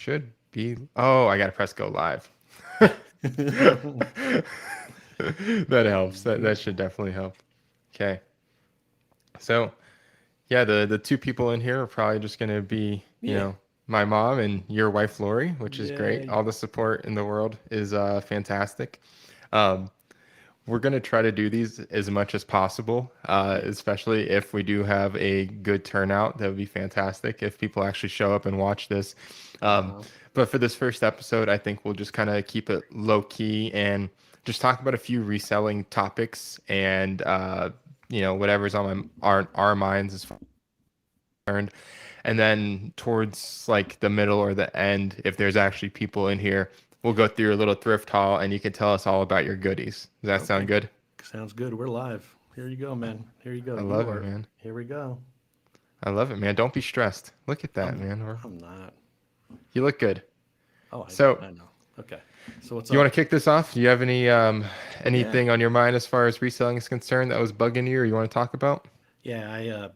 Should be. Oh, I gotta press go live. That helps. That should definitely help. Okay. So yeah, the two people in here are probably just gonna be, Yeah. my mom and your wife Lori, which is great. Yay. All the support in the world is fantastic. Um, we're going to try to do these as much as possible, Yeah. especially if we do have a good turnout. That would be fantastic if people actually show up and watch this. Um, Uh-huh. but for this first episode, I think we'll just kind of keep it low key and just talk about a few reselling topics and whatever's on our minds as far as concerned. And then towards like the middle or the end, if there's actually people in here, we'll go through a little thrift haul and you can tell us all about your goodies. Does that sound Okay. good? Sounds good. We're live. Here you go, man. Here you go. I You love it, are. man. Here we go. I love it, man. Don't be stressed. Look at that, I'm man. I'm not. You look good. Oh, So, I know. Okay. So what's you want up? to kick this off? Do you have Yeah. anything on your mind as far as reselling is concerned that was bugging you or you want to talk about? Yeah,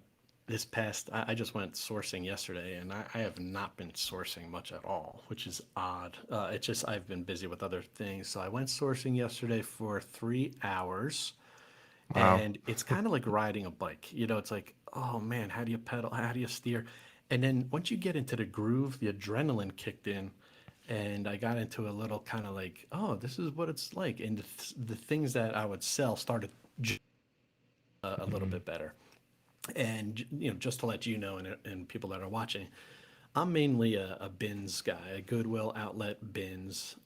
this past I just went sourcing yesterday and I have not been sourcing much at all, which is odd. It's just I've been busy with other things. So I went sourcing yesterday for 3 hours Wow. and it's kind of like riding a bike. It's like, oh man, how do you pedal? How do you steer? And then once you get into the groove, the adrenaline kicked in, and I got into a little kind of like, oh, this is what it's like. And the things that I would sell started a little Mhm. bit better. And just to let you know, and people that are watching, I'm mainly a bins guy, a Goodwill outlet bins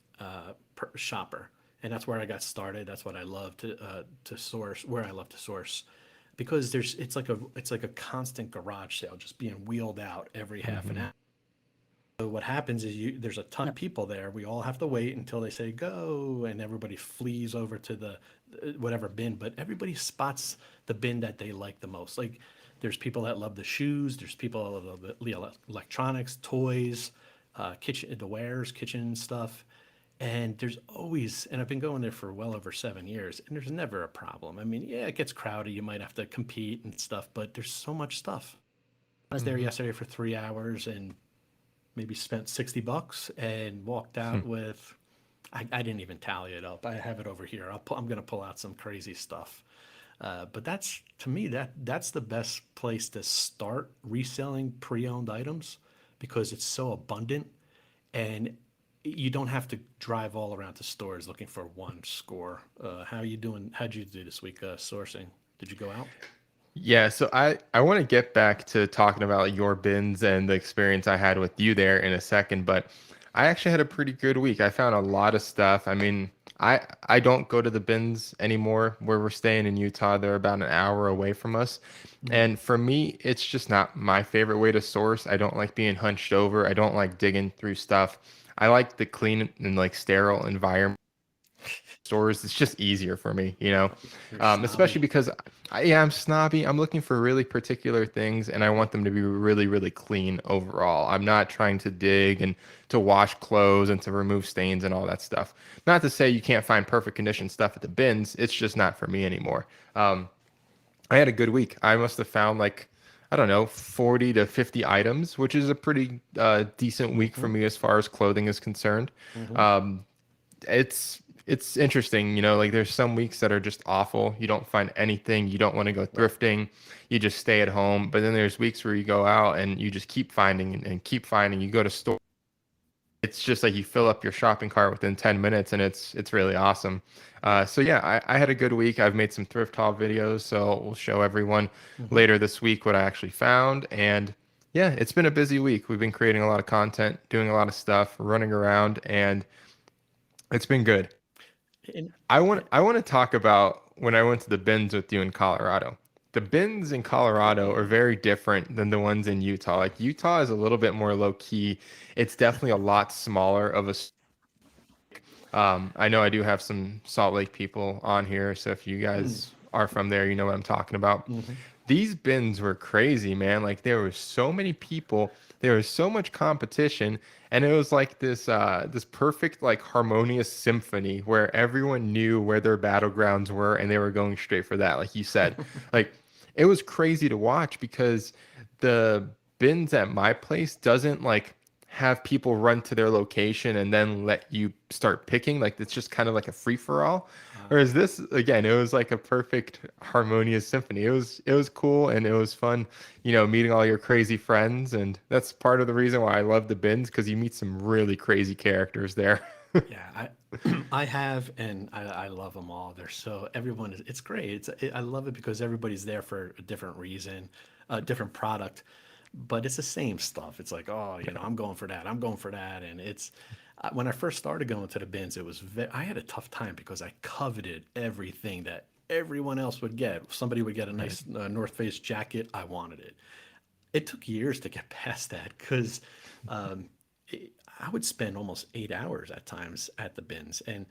shopper, and that's where I got started. That's what I love to source. Where I love to source, because it's like a constant garage sale, just being wheeled out every half an Mhm. hour. So what happens is there's a ton of people there. We all have to wait until they say go, and everybody flees over to the whatever bin. But everybody spots the bin that they like the most. Like there's people that love the shoes. There's people that love the electronics, toys, kitchen, the wares, kitchen stuff. And there's always, and I've been going there for well over 7 years, and there's never a problem. I mean, yeah, it gets crowded. You might have to compete and stuff, but there's so much stuff. I was there Mhm. yesterday for 3 hours and maybe spent $60 and walked Hmm. out with I didn't even tally it up. I have it over here. I'm gonna pull out some crazy stuff. But that's to me that's the best place to start reselling pre-owned items because it's so abundant and you don't have to drive all around to stores looking for one score. How are you doing? How'd you do this week sourcing? Did you go out? Yeah, so I want to get back to talking about your bins and the experience I had with you there in a second, but I actually had a pretty good week. I found a lot of stuff. I mean, I don't go to the bins anymore where we're staying in Utah. They're about an hour away from us. Mm. And for me, it's just not my favorite way to source. I don't like being hunched over. I don't like digging through stuff. I like the clean and like sterile environment stores. It's just easier for me, You're especially snobby. because yeah, I'm snobby. I'm looking for really particular things and I want them to be really, really clean overall. I'm not trying to dig and to wash clothes and to remove stains and all that stuff. Not to say you can't find perfect condition stuff at the bins. It's just not for me anymore. I had a good week. I must have found like, I don't know, 40 to 50 items, which is a pretty decent week for Mm-hmm. me as far as clothing is concerned. Mm-hmm. Um, it's interesting, like there's some weeks that are just awful. You don't find anything. You don't want to go Right. thrifting. You just stay at home. But then there's weeks where you go out and you just keep finding and keep finding. You go to store. It's just like you fill up your shopping cart within 10 minutes and it's really awesome. Yeah. So yeah, I had a good week. I've made some thrift haul videos, so we'll show everyone Mm-hmm. later this week what I actually found. And yeah, it's been a busy week. We've been creating a lot of content, doing a lot of stuff, running around, and it's been good. And, I want to talk about when I went to the bins with you in Colorado. The bins in Colorado are very different than the ones in Utah. Like Utah is a little bit more low key. It's definitely a lot smaller of a I know I do have some Salt Lake people on here, so if you mm, guys are from there, you know what I'm talking about. mm-hmm. These bins were crazy, man. Like there were so many people, there was so much competition, and it was like this perfect like harmonious symphony where everyone knew where their battlegrounds were and they were going straight for that, like you said. Like it was crazy to watch because the bins at my place doesn't like have people run to their location and then let you start picking. Like it's just kind of like a free for all. Uh, Whereas this, again, it was like a perfect harmonious symphony. It was cool and it was fun, meeting all your crazy friends. And that's part of the reason why I love the bins, because you meet some really crazy characters there. yeah, I have, and I love them all. They're so everyone is. It's great. I love it because everybody's there for a different reason, a different product, but it's the same stuff. It's like, oh, I'm going for that. I'm going for that, and it's when I first started going to the bins, I had a tough time because I coveted everything that everyone else would get. Somebody would get a Right. nice North Face jacket. I wanted it. It took years to get past that because um, I would spend almost 8 hours at times at the bins, and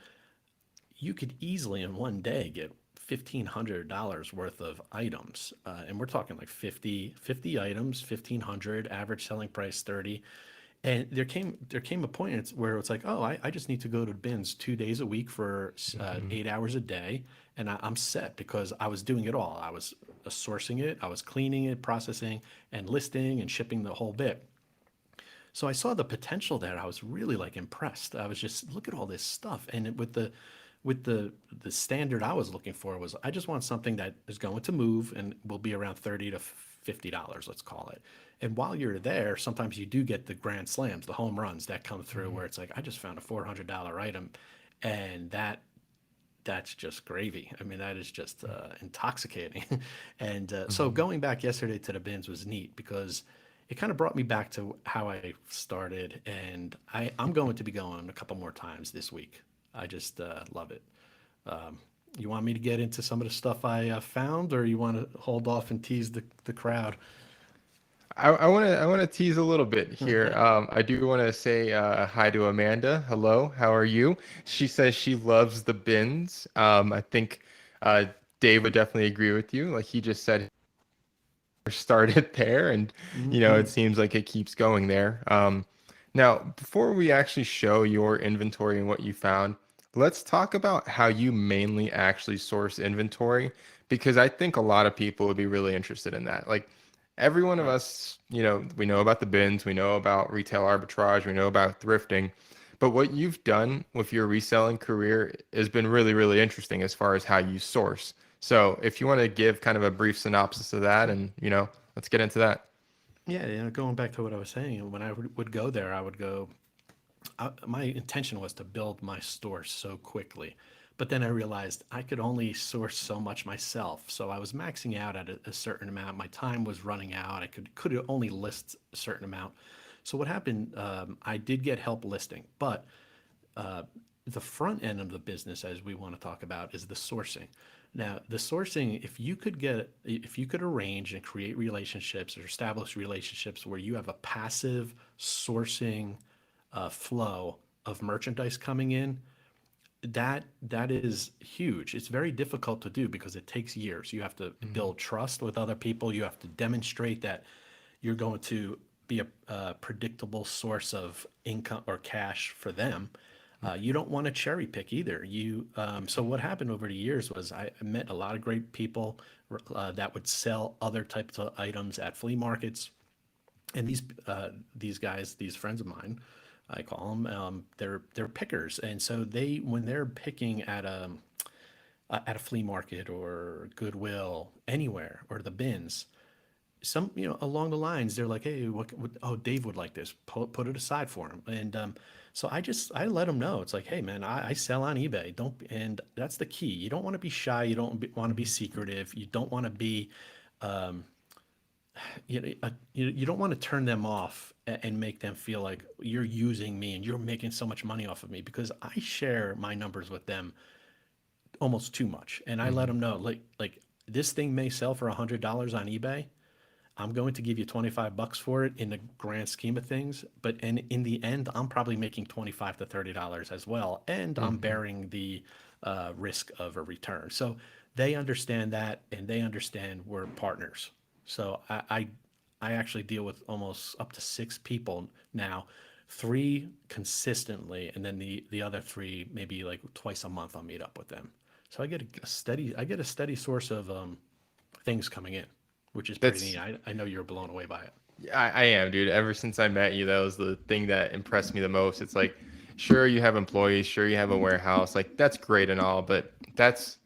you could easily in one day get $1,500 worth of items, and we're talking like 50 items, 1,500 average selling price 30. And there came a point where it's like, oh, I just need to go to bins 2 days a week for Hmm. 8 hours a day, and I'm set because I was doing it all. I was sourcing it, I was cleaning it, processing, and listing and shipping the whole bit. So I saw the potential there. I was really like impressed. I was just look at all this stuff, and with the standard I was looking for was I just want something that is going to move and will be around $30 to $50, let's call it. And while you're there, sometimes you do get the grand slams, the home runs that come through where it's like I just found a $400 item, and that's just gravy. I mean, that is just intoxicating. And so Hmm. going back yesterday to the bins was neat because it kind of brought me back to how I started. And I'm going to be going a couple more times this week. I just love it. Um, you want me to get into some of the stuff I found, or you want to hold off and tease the crowd? I want to tease a little bit here. I do want to say hi to Amanda. Hello, how are you? She says she loves the bins. I think uh, Dave would definitely agree with you. Like he just said, started there, and it Hmm. seems like it keeps going there. Now, before we actually show your inventory and what you found, let's talk about how you mainly actually source inventory, because I think a lot of people would be really interested in that. Like every one of Right. us, we know about the bins, we know about retail arbitrage, we know about thrifting. But what you've done with your reselling career has been really, really interesting as far as how you source. So if you want to give kind of a brief synopsis of that, and let's get into that. Yeah, going back to what I was saying, when I would go there, I would go. My intention was to build my store so quickly, but then I realized I could only source so much myself. So I was maxing out at a certain amount. My time was running out. I could only list a certain amount. So what happened? I did get help listing, but uh, the front end of the business, as we want to talk about, is the sourcing. Now, the sourcing, if you could arrange and create relationships or establish relationships where you have a passive sourcing flow of merchandise coming in, that is huge. It's very difficult to do because it takes years. You have to Mhm. build trust with other people. You have to demonstrate that you're going to be a predictable source of income or cash for them. You don't want to cherry pick either. So what happened over the years was I met a lot of great people that would sell other types of items at flea markets, and these guys, these friends of mine, I call them, they're pickers, and so when they're picking at a flea market or Goodwill, anywhere, or the bins, some along the lines they're like, hey, oh, Dave would like this, put it aside for him. And so I let them know, it's like, hey man, I sell on eBay, don't. And that's the key. You don't want to be shy, you don't want to be Mhm. secretive, you don't want to be um, you don't want to turn them off and make them feel like you're using me and you're making so much money off of me, because I share my numbers with them almost too much, and I let Mhm. them know, like this thing may sell for $100 on eBay. I'm going to give you 25 bucks for it in the grand scheme of things, but in the end, I'm probably making 25 to $30 as well, and I'm Mhm. bearing the risk of a return. So they understand that, and they understand we're partners. So I actually deal with almost up to 6 people now, three consistently, and then the other three maybe like twice a month I'll meet up with them. So I get a steady source of things coming in, which is pretty That's neat. I know you're blown away by it. I am, dude. Ever since I met you, that was the thing that impressed me the most. It's like, sure, you have employees, sure, you have a warehouse. Like, that's great and all, but that's,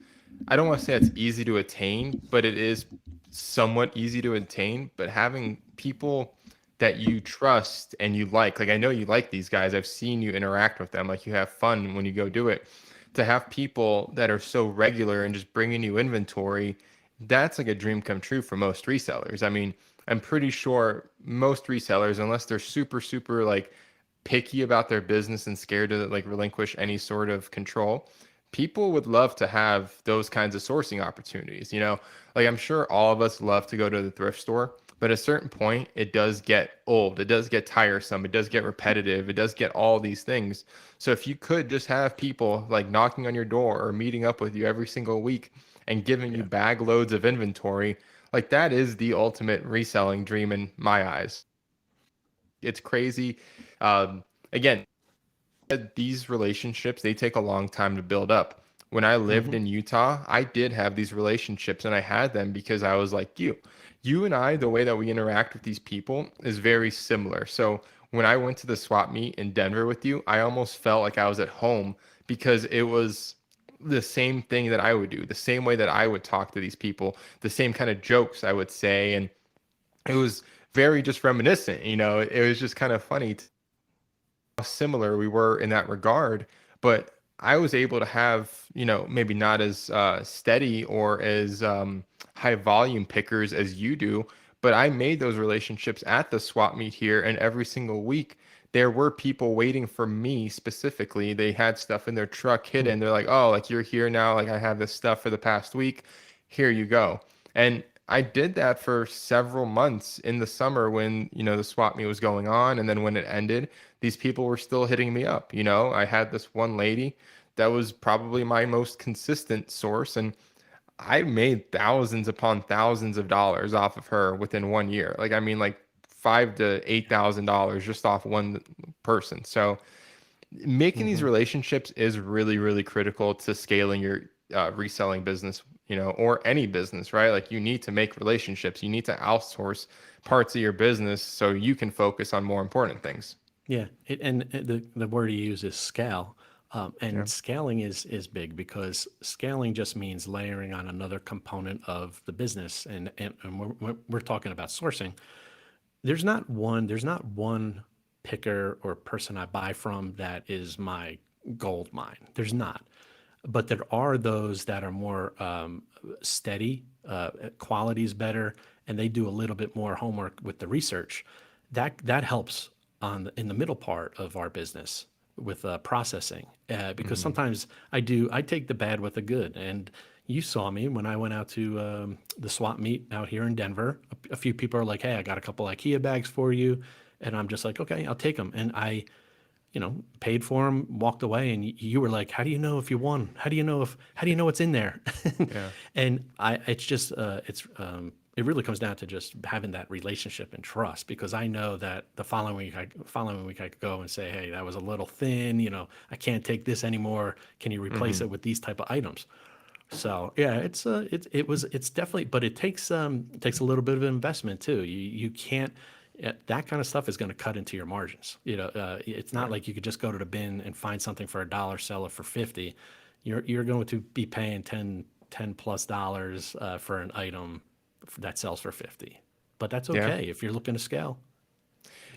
I don't want to say it's easy to attain, but it is somewhat easy to attain. But having people that you trust and you like I know you like these guys. I've seen you interact with them. Like, you have fun when you go do it. To have people that are so regular and just bringing you inventory, that's like a dream come true for most resellers. I mean, I'm pretty sure most resellers, unless they're super, super like picky about their business and scared to like relinquish any sort of control, people would love to have those kinds of sourcing opportunities. Like, I'm sure all of us love to go to the thrift store, but at a certain point, it does get old. It does get tiresome. It does get repetitive. It does get all these things. So if you could just have people like knocking on your door or meeting up with you every single week and giving you Yeah. bag loads of inventory, like, that is the ultimate reselling dream in my eyes. It's crazy. Again, these relationships, they take a long time to build up. When I lived Hmm. in Utah, I did have these relationships, and I had them because I was like you. You and I, the way that we interact with these people is very similar. So when I went to the swap meet in Denver with you, I almost felt like I was at home because it was the same thing that I would do, the same way that I would talk to these people, the same kind of jokes I would say. And it was very just reminiscent. It was just kind of funny how similar we were in that regard. But I was able to have, maybe not as steady or as high volume pickers as you do, but I made those relationships at the swap meet here, and every single week there were people waiting for me specifically. They had stuff in their truck hidden. They're like, "Oh, like, you're here now. Like, I have this stuff for the past week. Here you go." And I did that for several months in the summer when, the swap meet was going on. And then when it ended, these people were still hitting me up. I had this one lady that was probably my most consistent source, and I made thousands upon thousands of dollars off of her within 1 year. Like, I mean, like five to $8,000 just off one person. So making these Hmm. relationships is really, really critical to scaling your reselling business, or any business, right? Like, you need to make relationships. You need to outsource parts of your business so you can focus on more important things. Yeah, and the word you use is scale, Yeah. and scaling is big because scaling just means layering on another component of the business, and we're talking about sourcing. There's not one picker or person I buy from that is my gold mine. There's not, but there are those that are more steady, quality is better, and they do a little bit more homework with the research. That helps in the middle part of our business with processing, because Hmm. sometimes I take the bad with the good. And you saw me when I went out to the swap meet out here in Denver. A few people are like, "Hey, I got a couple IKEA bags for you," and I'm just like, "Okay, I'll take them." And I paid for them, walked away, and you were like, "How do you know if you won? How do you know what's in there?" Yeah. And it's just, it really comes down to just having that relationship and trust, because I know that the following week I could go and say, "Hey, that was a little thin. I can't take this anymore. Can you replace Hmm. it with these type of items?" So yeah, it's definitely, but it takes a little bit of investment too. You can't, that kind of stuff is going to cut into your margins. It's not Yeah. like you could just go to the bin and find something for $1, sell it for 50. You're going to be paying 10 plus dollars for an item that sells for 50. But that's Yeah. okay if you're looking to scale.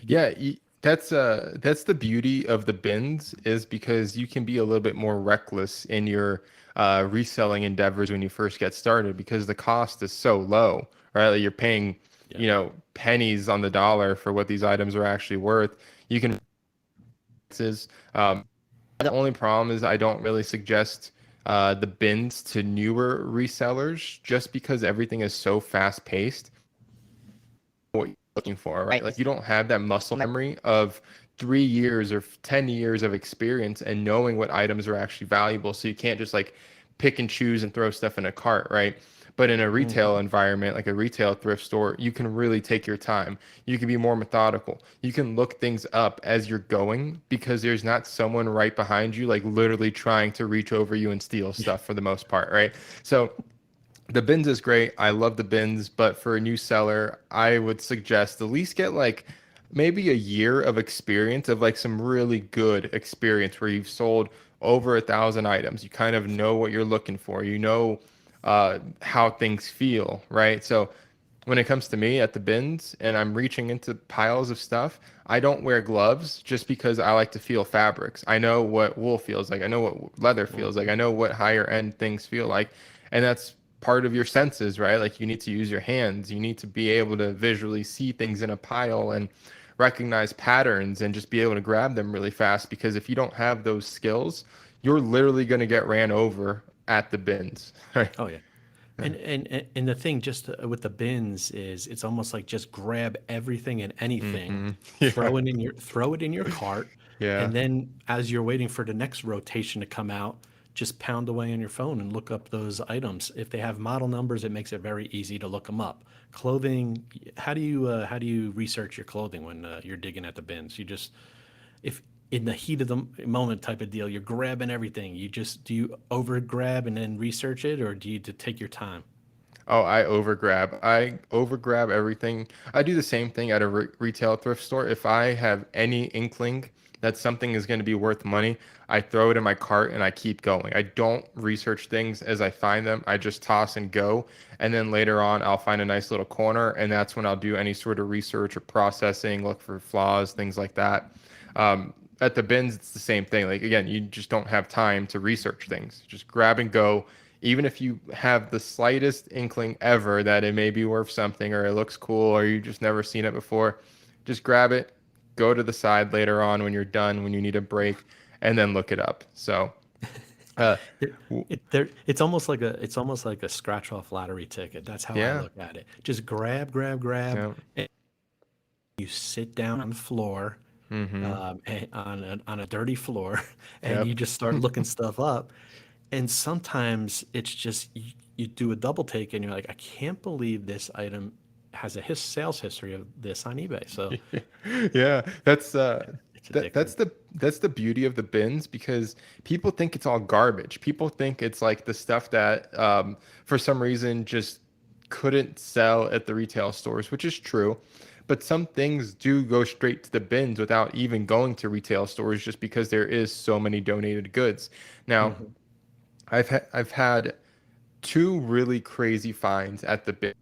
Yeah, that's the beauty of the bins, is because you can be a little bit more reckless in your reselling endeavors when you first get started, because the cost is so low, right? Like, you're paying, Yeah. pennies on the dollar for what these items are actually worth. You can is the only problem is I don't really suggest the bins to newer resellers, just because everything is so fast paced. What you're looking for, right? Like, you don't have that muscle memory of 3 years or 10 years of experience and knowing what items are actually valuable. So you can't just like pick and choose and throw stuff in a cart, right? But in a retail Hmm. environment, like a retail thrift store, you can really take your time. You can be more methodical. You can look things up as you're going, because there's not someone right behind you, like literally trying to reach over you and steal Yeah. stuff for the most part, right? So The bins is great. I love the bins, but for a new seller, I would suggest at least get like maybe a year of experience of like some really good experience where you've sold over 1,000 items. You kind of know what you're looking for. You know how things feel, right? So when it comes to me at the bins and I'm reaching into piles of stuff, I don't wear gloves just because I like to feel fabrics. I know what wool feels like. I know what leather feels like. I know what higher end things feel like. And that's part of your senses, right? Like you need to use your hands. You need to be able to visually see things in a pile and recognize patterns and just be able to grab them really fast because if you don't have those skills, you're literally going to get ran over at the bins. Right? Oh yeah. And the thing just with the bins is it's almost like just grab everything and anything, Mm-hmm. Yeah. throw it in your cart, Yeah. and then as you're waiting for the next rotation to come out, just pound away on your phone and look up those items. If they have model numbers, it makes it very easy to look them up. Clothing, how do you research your clothing when you're digging at the bins? You just if in the heat of the moment type of deal, you're grabbing everything. You just do you over grab and then research it, or do you to take your time? Oh, I overgrab. I overgrab everything. I do the same thing at a retail thrift store. If I have any inkling that something is going to be worth money, I throw it in my cart and I keep going. I don't research things as I find them. I just toss and go. And then later on, I'll find a nice little corner, and that's when I'll do any sort of research or processing, look for flaws, things like that. At the bins, it's the same thing. Like again, you just don't have time to research things. Just grab and go. Even if you have the slightest inkling ever that it may be worth something or it looks cool or you just never seen it before, just grab it, go to the side later on when you're done, when you need a break, and then look it up. So, uh, It, w- it's almost like a scratch off lottery ticket. That's how I yeah, look at it. Just grab, yeah, and you sit down on the floor, mm-hmm, on a dirty floor, and you yep. just start looking stuff up. And sometimes it's just you do a double take, and you're like, I can't believe this item has a sales history of this on eBay. So Yeah, that's it's that addicting. that's the beauty of the bins because people think it's all garbage. People think it's like the stuff that for some reason just couldn't sell at the retail stores, which is true. But some things do go straight to the bins without even going to retail stores just because there is so many donated goods. Now, Mhm. I've had two really crazy finds at the bin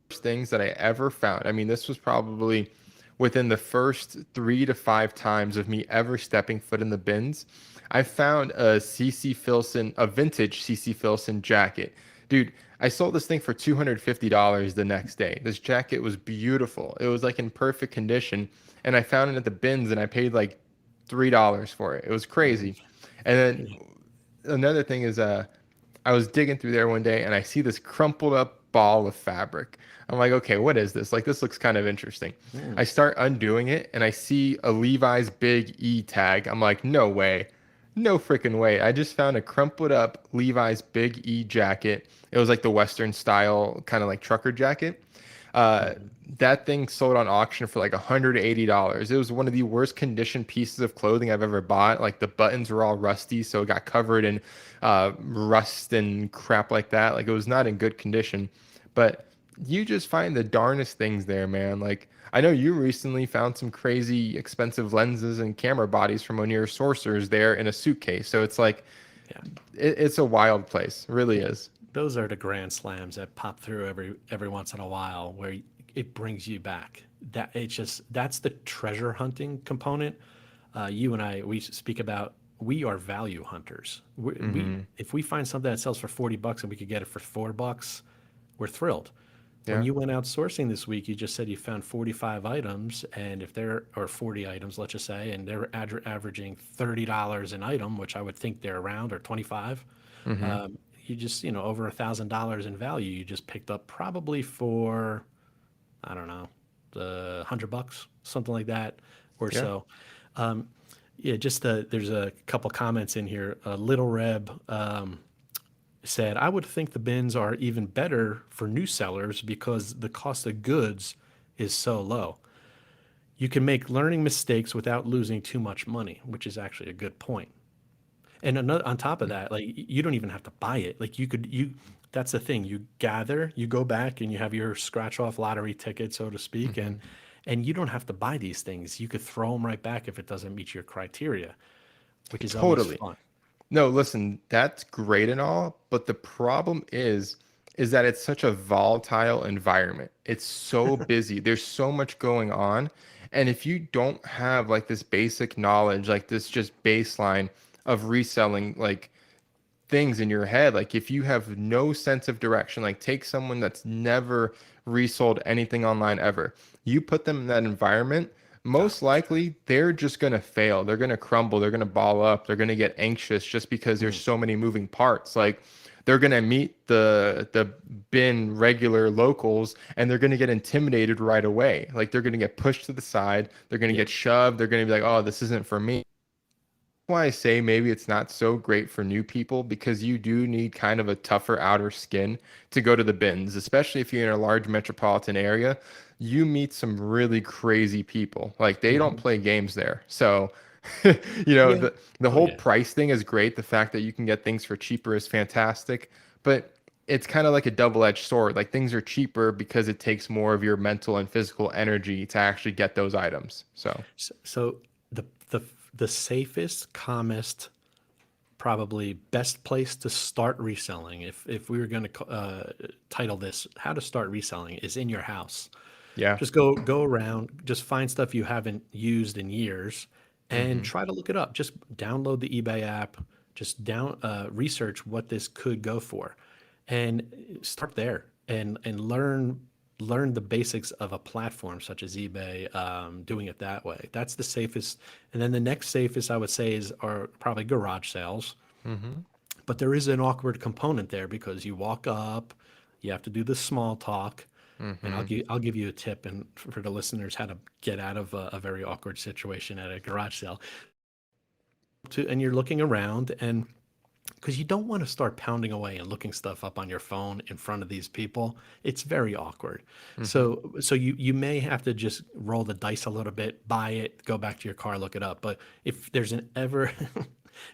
things that I ever found. I mean, this was probably within the first 3 to 5 times of me ever stepping foot in the bins. I found a CC Filson, a vintage CC Filson jacket. Dude, I sold this thing for $250 the next day. This jacket was beautiful. It was like in perfect condition. And I found it at the bins and I paid like $3 for it. It was crazy. And then another thing is I was digging through there one day and I see this crumpled up ball of fabric. I'm like, okay, what is this? Like, this looks kind of interesting. Mm. I start undoing it and I see a Levi's Big E tag. I'm like, no way. No freaking way. I just found a crumpled up Levi's Big E jacket. It was like the Western style, kind of like trucker jacket. Uh, Mhm. that thing sold on auction for like $180. It was one of the worst condition pieces of clothing I've ever bought. Like the buttons were all rusty, so it got covered in rust and crap like that. Like it was not in good condition. But you just find the darnest things there, man. Like I know you recently found some crazy expensive lenses and camera bodies from one of your sorcerers there in a suitcase. So it's like Yeah. it's a wild place, it really Yeah. is. Those are the grand slams that pop through every once in a while where it brings you back. That it's just that's the treasure hunting component. You and I we speak about we are value hunters. We Mm-hmm. if we find something that sells for $40 and we could get it for $4, we're thrilled. When Yeah. you went out sourcing this week, you just said you found 45 items, and if they're or 40 items, let's just say, and they're averaging $30 an item, which I would think they're around, or 25. Mm-hmm. You just over $1,000 in value. You just picked up probably for I don't know, $100, something like that, or Yeah. so. Yeah, just there's a couple comments in here. Little Reb said, I would think the bins are even better for new sellers because the cost of goods is so low. You can make learning mistakes without losing too much money, which is actually a good point. And another on top of that, like you don't even have to buy it. Like you that's the thing. You gather, you go back and you have your scratch off lottery ticket, so to speak, Mm-hmm. and you don't have to buy these things. You could throw them right back if it doesn't meet your criteria, which is always Totally. fun. No, listen, that's great and all, but the problem is that it's such a volatile environment. It's so busy. There's so much going on. And if you don't have like this basic knowledge, like this just baseline of reselling, like things in your head. Like if you have no sense of direction, like take someone that's never resold anything online ever, you put them in that environment, most Gotcha. likely they're just going to fail. They're going to crumble. They're going to ball up. They're going to get anxious just because there's Mm, so many moving parts. Like they're going to meet the bin regular locals and they're going to get intimidated right away. Like they're going to get pushed to the side. They're going to yeah. get shoved. They're going to be like, "Oh, this isn't for me." Why I say maybe it's not so great for new people because you do need kind of a tougher outer skin to go to the bins, especially if you're in a large metropolitan area. You meet some really crazy people. Like they don't Hmm. play games there. So, you know, Yeah. the Oh whole yeah. price thing is great. The fact that you can get things for cheaper is fantastic, but it's kind of like a double-edged sword. Like things are cheaper because it takes more of your mental and physical energy to actually get those items. So, So the the the safest, calmest, probably best place to start reselling, if we were going to title this "How to Start Reselling," is in your house. yeah. Just go around, just find stuff you haven't used in years, and Hmm. try to look it up. Just download the eBay app. Just research what this could go for, and start there and learn the basics of a platform such as eBay. Doing it that way, that's the safest. And then the next safest I would say is are probably garage sales, Hmm. but there is an awkward component there because you walk up, you have to do the small talk, and Hmm. I'll give you a tip and for the listeners how to get out of a very awkward situation at a garage sale. And you're looking around and because you don't want to start pounding away and looking stuff up on your phone in front of these people. It's very awkward. Hmm. So you may have to just roll the dice a little bit, buy it, go back to your car, look it up. But if there's an ever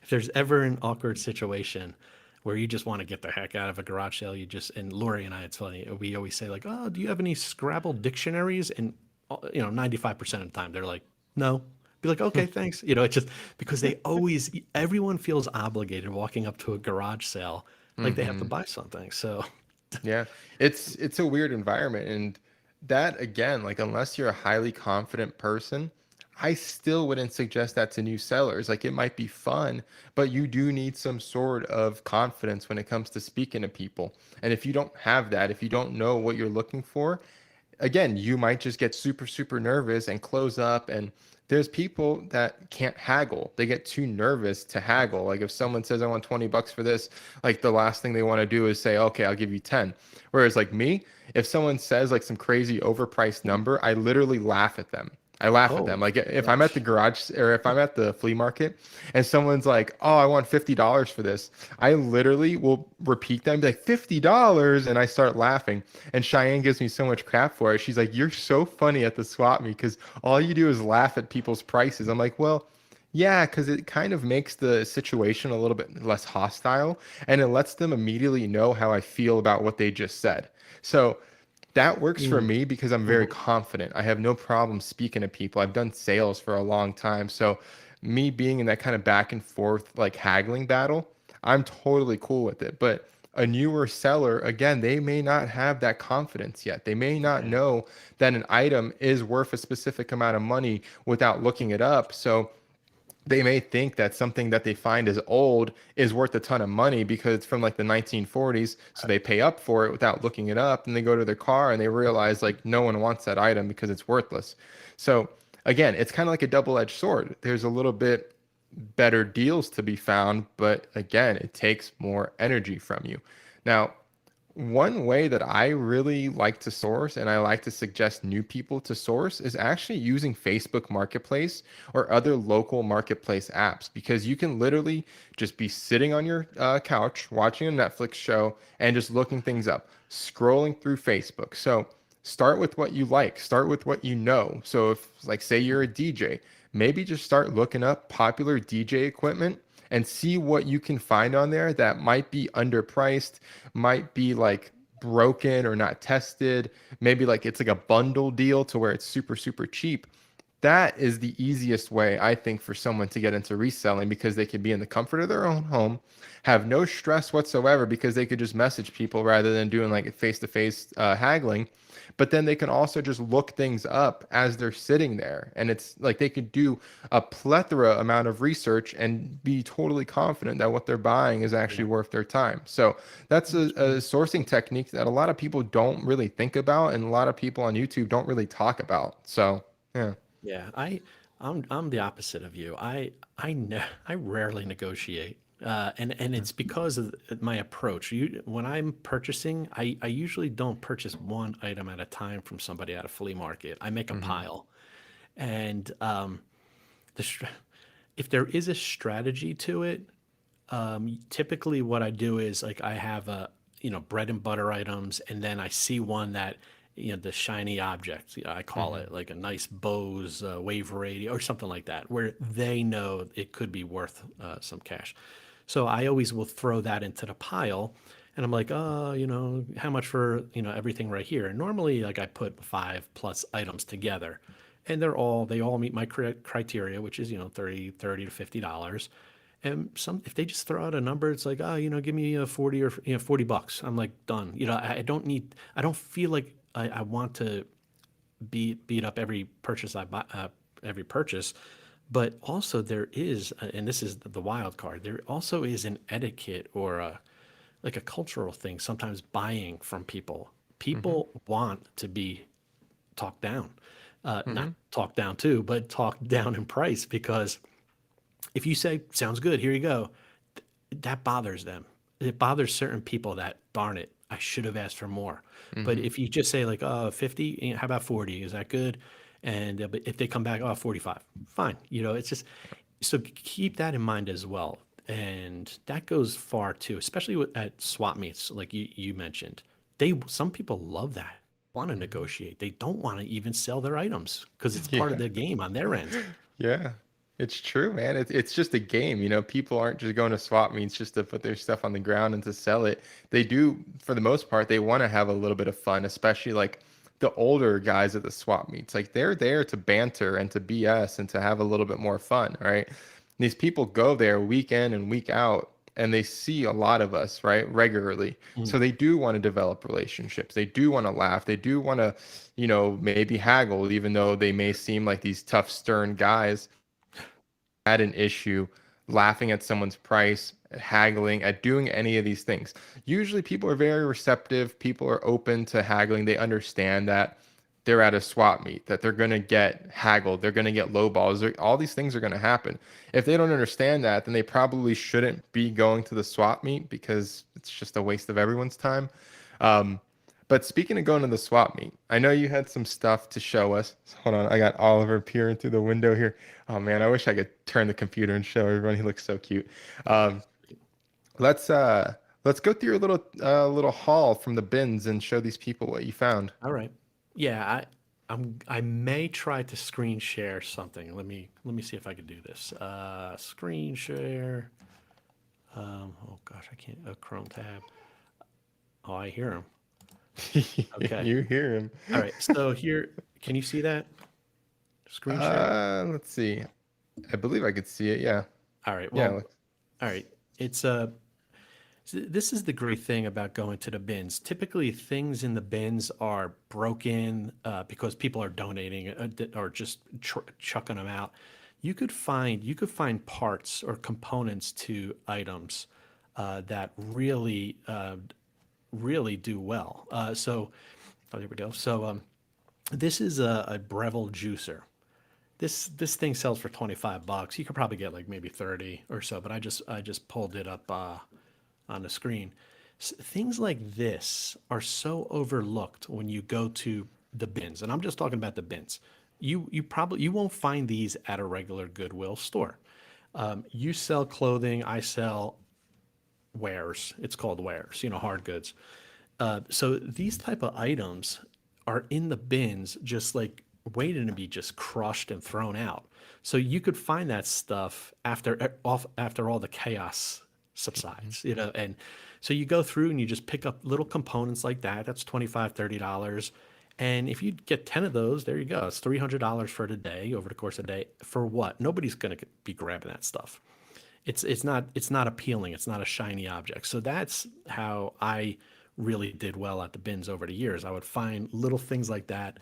if there's ever an awkward situation where you just want to get the heck out of a garage sale, you just and Lori and I, it's funny. We always say like, "Oh, do you have any Scrabble dictionaries?" And 95% of the time they're like, "No." Be like, okay, thanks. It's just because everyone feels obligated walking up to a garage sale like they have to Hmm. buy something. So, Yeah, it's a weird environment, and that again, like unless you're a highly confident person, I still wouldn't suggest that to new sellers. Like it might be fun, but you do need some sort of confidence when it comes to speaking to people. And if you don't have that, if you don't know what you're looking for, again, you might just get super, super nervous and close up. And there's people that can't haggle. They get too nervous to haggle. Like if someone says, I want $20 for this, like the last thing they want to do is say, okay, I'll give you 10. Whereas like me, if someone says like some crazy overpriced number, I literally laugh at them. I laugh at them. oh Like if I'm at the gosh. garage or if I'm at the flea market and someone's like, "Oh, I want $50 for this," I literally will repeat that and be like, $50, and I start laughing. And Cheyenne gives me so much crap for it. She's like, "You're so funny at the swap meet because all you do is laugh at people's prices." I'm like, "Well, yeah, because it kind of makes the situation a little bit less hostile and it lets them immediately know how I feel about what they just said." So that works for Mm, me because I'm very mhm. confident. I have no problem speaking to people. I've done sales for a long time. So me being in that kind of back and forth like haggling battle, I'm totally cool with it. But a newer seller, again, they may not have that confidence yet. They may not Yeah. know that an item is worth a specific amount of money without looking it up. So they may think that something that they find is old is worth a ton of money because it's from like the 1940s. So they pay up for it without looking it up. And they go to their car and they realize like no one wants that item because it's worthless. So again, it's kind of like a double-edged sword. There's a little bit better deals to be found, but again, it takes more energy from you. Now, one way that I really like to source and I like to suggest new people to source is actually using Facebook Marketplace or other local marketplace apps because you can literally just be sitting on your couch watching a Netflix show and just looking things up, scrolling through Facebook. So start with what you like, start with what you know. So if, like, say you're a DJ, maybe just start looking up popular DJ equipment and see what you can find on there that might be underpriced, might be like broken or not tested. Maybe like it's like a bundle deal to where it's super, super cheap. That is the easiest way, I think, for someone to get into reselling because they can be in the comfort of their own home, have no stress whatsoever because they could just message people rather than doing like face-to-face haggling. But then they can also just look things up as they're sitting there. And it's like they could do a plethora amount of research and be totally confident that what they're buying is actually Yeah. worth their time. So that's That's a true. sourcing technique that a lot of people don't really think about and a lot of people on YouTube don't really talk about. So, yeah. Yeah, I'm the opposite of you. I rarely negotiate, and it's because of my approach. When I'm purchasing, I usually don't purchase one item at a time from somebody at a flea market. I make a Mm-hmm. pile, and the str- if there is a strategy to it, typically what I do is like I have a bread and butter items, and then I see one that the shiny object, I call Mm-hmm. it like a nice Bose Wave Radio or something like that, where they know it could be worth some cash. So I always will throw that into the pile, and I'm like, oh, how much for everything right here? And normally like I put 5+ items together, and they all meet my criteria, which is 30 to $50. And if they just throw out a number, it's like, oh, give me a 40 or $40. I'm like, done. I don't feel like I want to beat up every purchase I buy, every purchase. But also there is, and this is the wild card. There also is an etiquette or like a cultural thing. Sometimes buying from people, Mm-hmm. people want to be talked down, Mm-hmm. not talked down too, but talked down in price because if you say sounds good, here you go, that bothers them. It bothers certain people that, darn it, I should have asked for more. But Mm-hmm. if you just say like, oh, 50, how about 40? Is that good? And but if they come back, oh, 45, fine. It's just, so keep that in mind as well. And that goes far too, especially at swap meets, like you mentioned. Some people love that, want to Mm-hmm. negotiate. They don't want to even sell their items because it's part of Yeah. the game on their end. Yeah. It's true, man. It's just a game. People aren't just going to swap meets just to put their stuff on the ground and to sell it. They do, for the most part, they want to have a little bit of fun, especially like the older guys at the swap meets. Like they're there to banter and to BS and to have a little bit more fun, right? These people go there week in and week out and they see a lot of us, right, regularly. So Mm. they do want to develop relationships. They do want to laugh. They do want to, maybe haggle, even though they may seem like these tough, stern guys had an issue laughing at someone's price, at haggling, at doing any of these things. Usually people are very receptive, people are open to haggling. They understand that they're at a swap meet, that they're going to get haggled, they're going to get lowballs, all these things are going to happen. If they don't understand that, then they probably shouldn't be going to the swap meet because it's just a waste of everyone's time. Um, but speaking of going to the swap meet, I know you had some stuff to show us. Hold on, I got Oliver peering through the window here. Oh man, I wish I could turn the computer and show everyone. He looks so cute. Um, let's uh let's go through a little haul from the bins and show these people what you found. All right. Yeah, I may try to screen share something. Let me see if I can do this. Screen share. Oh gosh, I can't. Chrome tab. Oh, I hear him. Okay. You hear him. All right. So here, can you see that screen share? Let's see. I believe I could see it. Yeah. All right. Yeah. Well, all right. This is the great thing about going to the bins. Typically, things in the bins are broken because people are donating or just chucking them out. You could find parts or components to items that really do well. Oh, there we go. So this is a Breville juicer. This thing sells for 25 bucks. You could probably get like maybe 30 or so, but I just pulled it up on the screen. Things like this are so overlooked when you go to the bins, and I'm just talking about the bins. You won't find these at a regular Goodwill store. You sell clothing, I sell wares. It's called wares, hard goods. So these type of items are in the bins, just like waiting to be just crushed and thrown out. So you could find that stuff after all the chaos Mhm. subsides, and so you go through and you just pick up little components like that. That's 25, $30. And if you get 10 of those, there you go. It's $300 for the day over the course of the day. For what? Nobody's going to be grabbing that stuff. It's not appealing. It's not a shiny object. So that's how I really did well at the bins over the years. I would find little things like that,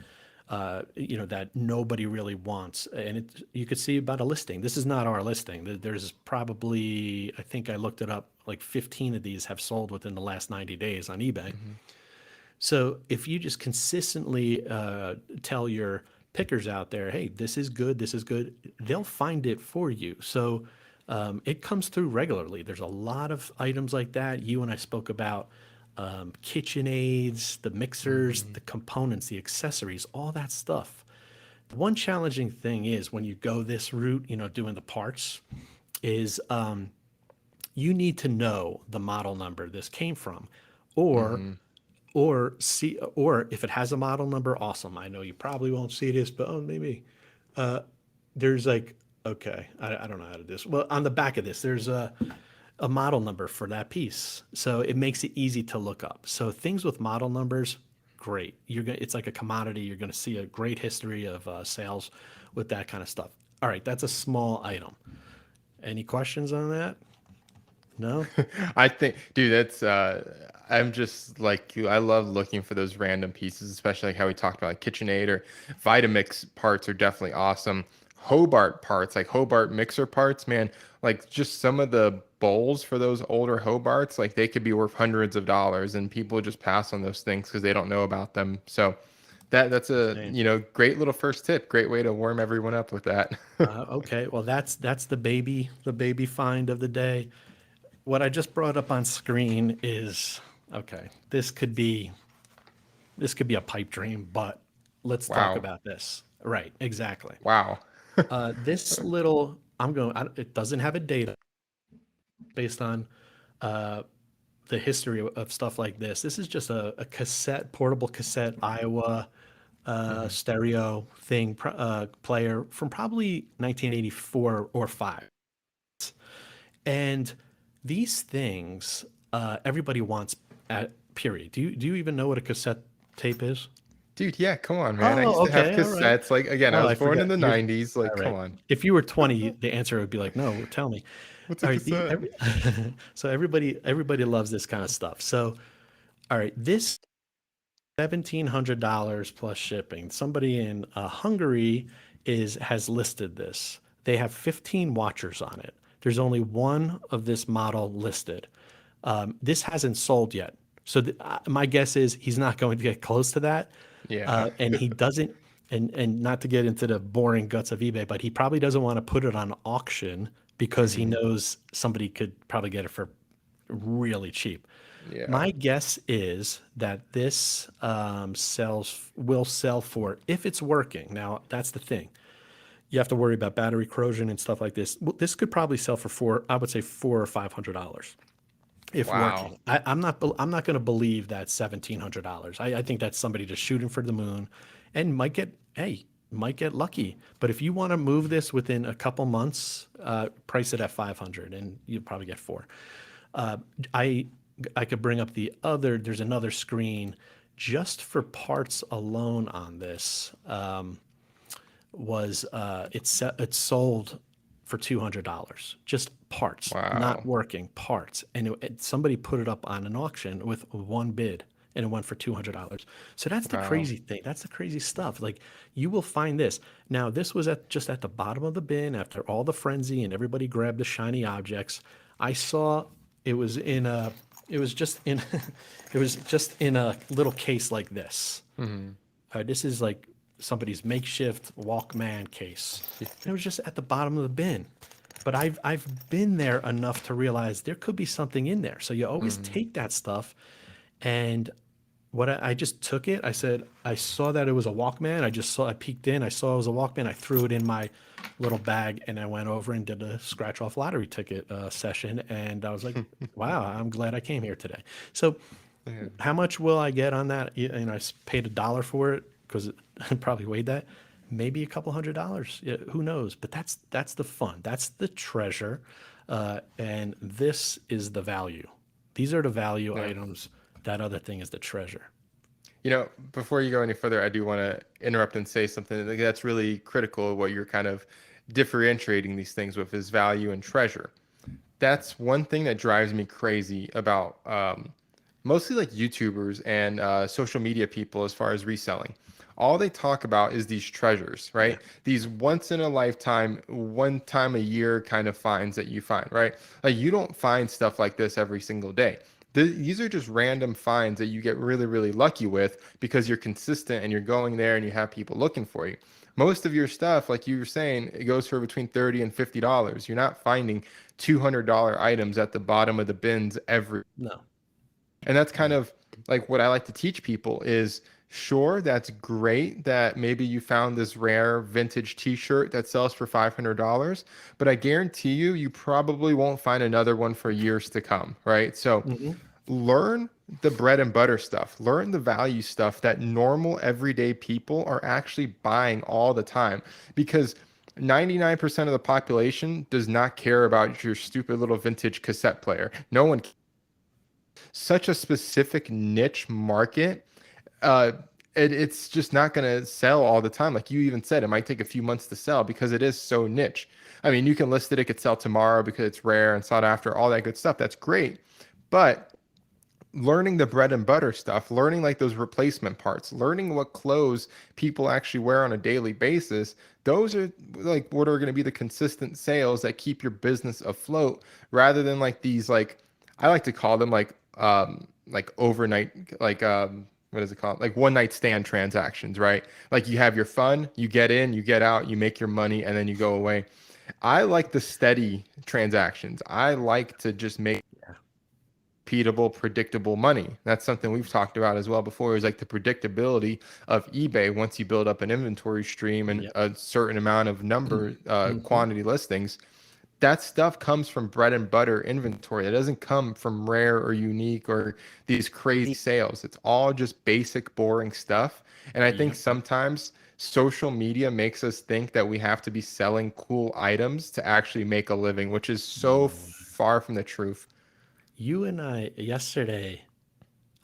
that nobody really wants, and you could see about a listing. This is not our listing. There's probably, I think I looked it up, like 15 of these have sold within the last 90 days on eBay. Mhm. So if you just consistently tell your pickers out there, hey, this is good, they'll find it for you. So it comes through regularly. There's a lot of items like that. You and I spoke about kitchen aids, the mixers, Mhm. the components, the accessories, all that stuff. One challenging thing is when you go this route, doing the parts, is you need to know the model number this came from, or Mhm. or if it has a model number, awesome. I know you probably won't see this, but oh, maybe there's like, okay, I don't know how to do this. Well, on the back of this, there's a model number for that piece, so it makes it easy to look up. So things with model numbers, great. It's like a commodity. You're gonna see a great history of sales with that kind of stuff. All right, that's a small item. Any questions on that? No. I think, dude, that's I'm just like you. I love looking for those random pieces, especially like how we talked about like KitchenAid or Vitamix parts are definitely awesome. Hobart parts, like Hobart mixer parts, man, like just some of the bowls for those older Hobarts, like they could be worth hundreds of dollars, and people just pass on those things because they don't know about them. So that's a Insane. great little first tip, great way to warm everyone up with that. Okay, well that's the baby find of the day. What I just brought up on screen is okay. This could be a pipe dream, but let's talk Wow, about this. Right, exactly. wow. This little, it doesn't have a date based on uh, the history of stuff like this. This is just a cassette, portable cassette Iowa Mhm. stereo thing, player from probably 1984 or five. And these things, everybody wants at period. Do you even know what a cassette tape is? Dude, yeah, come on, man. I Oh, used to have okay, all right. cassettes. Like, again, I Oh, was I born in forget. the You're 90s. Like, all come right. on. If you were 20, the answer would be like, no, tell me. What's a All right, cassette? so everybody loves this kind of stuff. So, all right, this $1,700 plus shipping. Somebody in Hungary has listed this. They have 15 watchers on it. There's only one of this model listed. This hasn't sold yet. So my guess is he's not going to get close to that. Yeah. And he doesn't, and not to get into the boring guts of eBay, but he probably doesn't want to put it on auction because he Hmm. knows somebody could probably get it for really cheap. Yeah. My guess is that this will sell for, if it's working. Now that's the thing. You have to worry about battery corrosion and stuff like this. Well, this could probably sell for I would say $400 or $500 if Wow. working. I'm not going to believe that $1,700. I think that's somebody just shooting for the moon, and might get lucky. But if you want to move this within a couple months, price it at 500, and you'll probably get four. Uh, I I could bring up the other. There's another screen just for parts alone on this. Was It sold for $200, just parts, not Wow. working parts, and somebody put it up on an auction with one bid, and it went for $200. So that's the Wow. crazy thing. That's the crazy stuff. Like, you will find this. Now this was just at the bottom of the bin after all the frenzy and everybody grabbed the shiny objects. I saw it was in a it was just in it was just in a little case like this. Hmm. This is like somebody's makeshift Walkman case. And it was just at the bottom of the bin. But I've been there enough to realize there could be something in there. So you always Hmm. take that stuff. And I just took it. I said, I saw that it was a Walkman. I peeked in, I saw it was a Walkman. I threw it in my little bag and I went over and did a scratch off lottery ticket session. And I was like, wow, I'm glad I came here today. So Man. how much will I get on that? I paid $1 for it because it probably weighed that. maybe a couple $100. Yeah, who knows? But that's the fun. That's the treasure, and this is the value. These are the value Yeah. items. That other thing is the treasure. Before you go any further, I do want to interrupt and say something that's really critical of what you're kind of differentiating these things with is value and treasure. That's one thing that drives me crazy about mostly like YouTubers and social media people as far as reselling. All they talk about is these treasures, Yeah. right? These once in a lifetime, one time a year kind of finds that you find, right? Like you don't find stuff like this every single day. These are just random finds that you get really, really lucky with because you're consistent and you're going there and you have people looking for you. Most of your stuff, like you were saying, it goes for between $30 and $50. You're not finding $200 items at the bottom of the bins every. No. And that's kind No. of like what I like to teach people is sure, that's great that maybe you found this rare vintage t-shirt that sells for $500, but I guarantee you, you probably won't find another one for years to come, right? So Hmm. learn the bread and butter stuff, learn the value stuff that normal everyday people are actually buying all the time because 99% of the population does not care about your stupid little vintage cassette player. No one, such a specific niche market. uh it's just not going to sell all the time. Like you even said, it might take a few months to sell because it is so niche. I mean, you can list it could sell tomorrow because it's rare and sought after, all that good stuff. That's great. But learning the bread and butter stuff, learning like those replacement parts, learning what clothes people actually wear on a daily basis, those are like what are going to be the consistent sales that keep your business afloat rather than like these like I like to call them like overnight what is it called? Like one night stand transactions, right? Like you have your fun, you get in, you get out, you make your money and then you go away. I like the steady transactions. I like to just make Yeah. repeatable, predictable money. That's something we've talked about as well before. Is like the predictability of eBay once you build up an inventory stream and Yep. a certain amount of number, Hmm. quantity listings. That stuff comes from bread and butter inventory. It doesn't come from rare or unique or these crazy sales. It's all just basic, boring stuff. And I think Yep. sometimes social media makes us think that we have to be selling cool items to actually make a living, which is so No. far from the truth. You and I yesterday,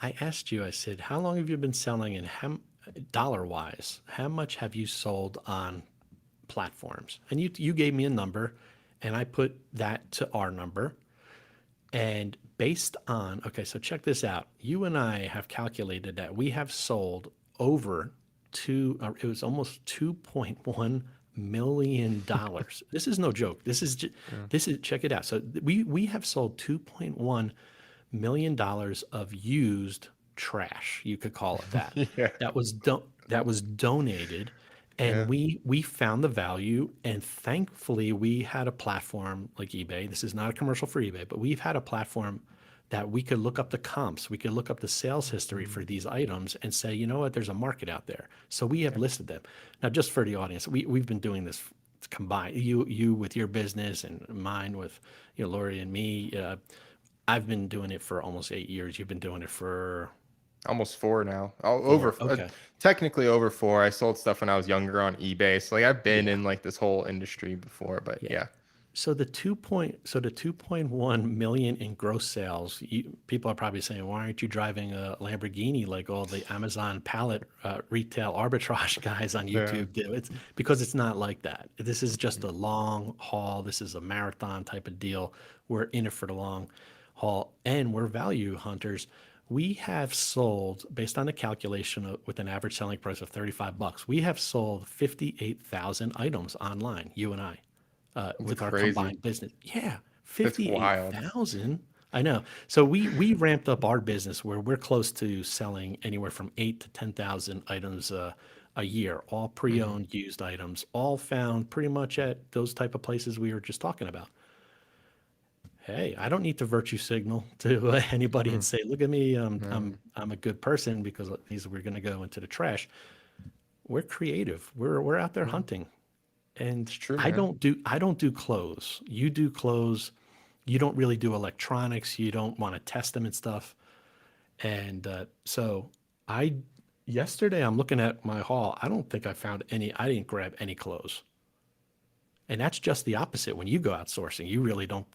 I asked you, I said, how long have you been selling and how dollar wise, how much have you sold on platforms? And you gave me a number and I put that to our number. And based on, okay, so check this out. You and I have calculated that we have sold over it was almost $2.1 million. This is no joke. This is, check it out. So we have sold $2.1 million of used trash. You could call it that. Yeah. Yeah. That was donated, and Yeah. we found the value. And thankfully, we had a platform like eBay. This is not a commercial for eBay, but we've had a platform that we could look up the comps, we could look up the sales history for these items and say, you know what, there's a market out there. So we have listed them. Now, just for the audience, we've been doing this combined. You with your business and mine with Lori and me. I've been doing it for almost 8 years. You've been doing it for Almost four now. Oh, four. Okay. technically over four. I sold stuff when I was younger on eBay. So like I've been Yeah. in like this whole industry before, but Yeah. yeah. So the 2.1 million in gross sales, people are probably saying, why aren't you driving a Lamborghini like all the Amazon pallet retail arbitrage guys on Yeah. YouTube do? It's because it's not like that. This is just a long haul. This is a marathon type of deal. We're in it for the long haul and we're value hunters. We have sold, based on the calculation with an average selling price of $35, we have sold 58,000 items online, you and I, It's with our crazy. combined business. Yeah, It's wild. 58,000. I know. So we ramped up our business where we're close to selling anywhere from 8 to 10,000 items a year, all Mhm. pre-owned used items, all found pretty much at those type of places we were just talking about. Hey, I don't need to virtue signal to anybody and Mhm. say, "Look at me, No, I'm a good person," because these we're going to go into the trash. We're creative. We're out there no, hunting, and it's true, man. I don't do clothes. You do clothes. You don't really do electronics. You don't want to test them and stuff. And so I Yesterday, I'm looking at my haul. I don't think I found any. I didn't grab any clothes, and that's just the opposite. When you go outsourcing, you really don't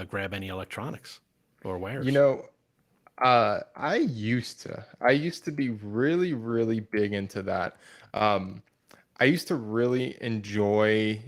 grab any electronics or You wares. know, I used to be really, really big into that. Um, I used to really enjoy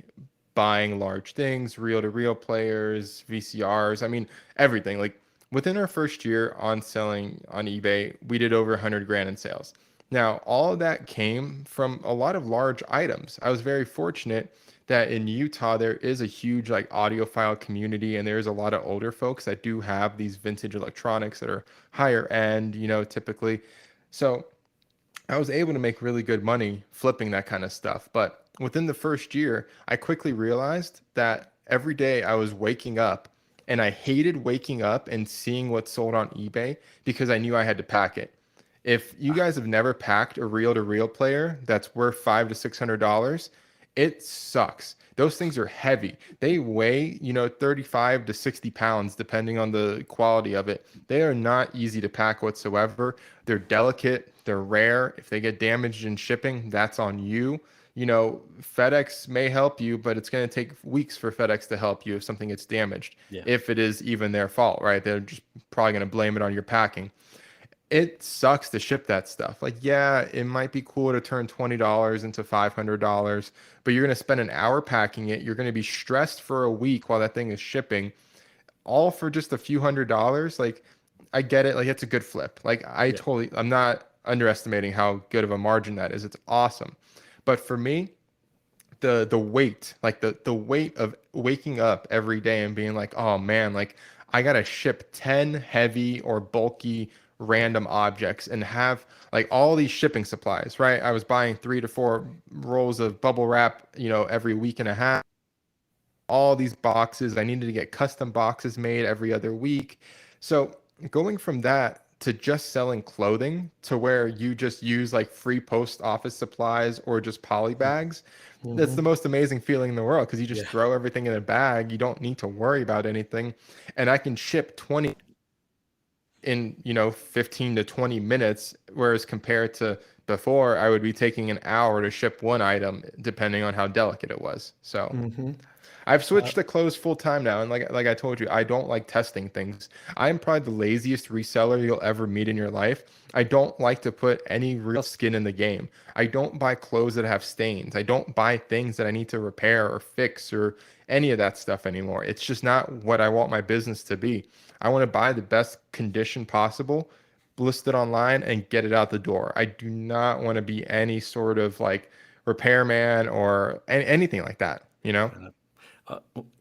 buying large things, reel-to-reel players, VCRs. I mean, everything. Like within our first year on selling on eBay, we did over 100 grand in sales. Now, all of that came from a lot of large items. I was very fortunate that in Utah there is a huge like audiophile community, and there's a lot of older folks that do have these vintage electronics that are higher end, typically. So I was able to make really good money flipping that kind of stuff. But within the first year, I quickly realized that every day I was waking up, and I hated waking up and seeing what's sold on eBay because I knew I had to pack it. If you guys have never packed a reel-to-reel player that's worth $500 to $600, it sucks. Those things are heavy. They weigh, 35 to 60 pounds, depending on the quality of it. They are not easy to pack whatsoever. They're delicate, they're rare. If they get damaged in shipping, that's on you. FedEx may help you, but it's going to take weeks for FedEx to help you if something gets damaged, Yeah, if it is even their fault, right? They're just probably going to blame it on your packing. It sucks to ship that stuff. Like, yeah, it might be cool to turn $20 into $500, but you're going to spend an hour packing it. You're going to be stressed for a week while that thing is shipping, all for just a few $100s. Like, I get it. Like, it's a good flip. Like, yeah, I'm not underestimating how good of a margin that is. It's awesome. But for me, the weight, like the weight of waking up every day and being like, oh man, like I gotta ship 10 heavy or bulky random objects and have like all these shipping supplies, right? I was buying 3 to 4 rolls of bubble wrap, every week and a half, all these boxes. I needed to get custom boxes made every other week. So going from that to just selling clothing to where you just use like free post office supplies or just poly bags, that's hmm the most amazing feeling in the world because you just yeah, throw everything in a bag. You don't need to worry about anything. And I can ship 20 in, 15 to 20 minutes, whereas compared to before, I would be taking an hour to ship one item depending on how delicate it was. So hmm I've uh, switched to clothes full time now, and like I told you, I don't like testing things. I'm probably the laziest reseller you'll ever meet in your life. I don't like to put any real skin in the game. I don't buy clothes that have stains. I don't buy things that I need to repair or fix or any of that stuff anymore. It's just not what I want my business to be. I want to buy the best condition possible, list it online, and get it out the door. I do not want to be any sort of like repairman or anything like that, you know?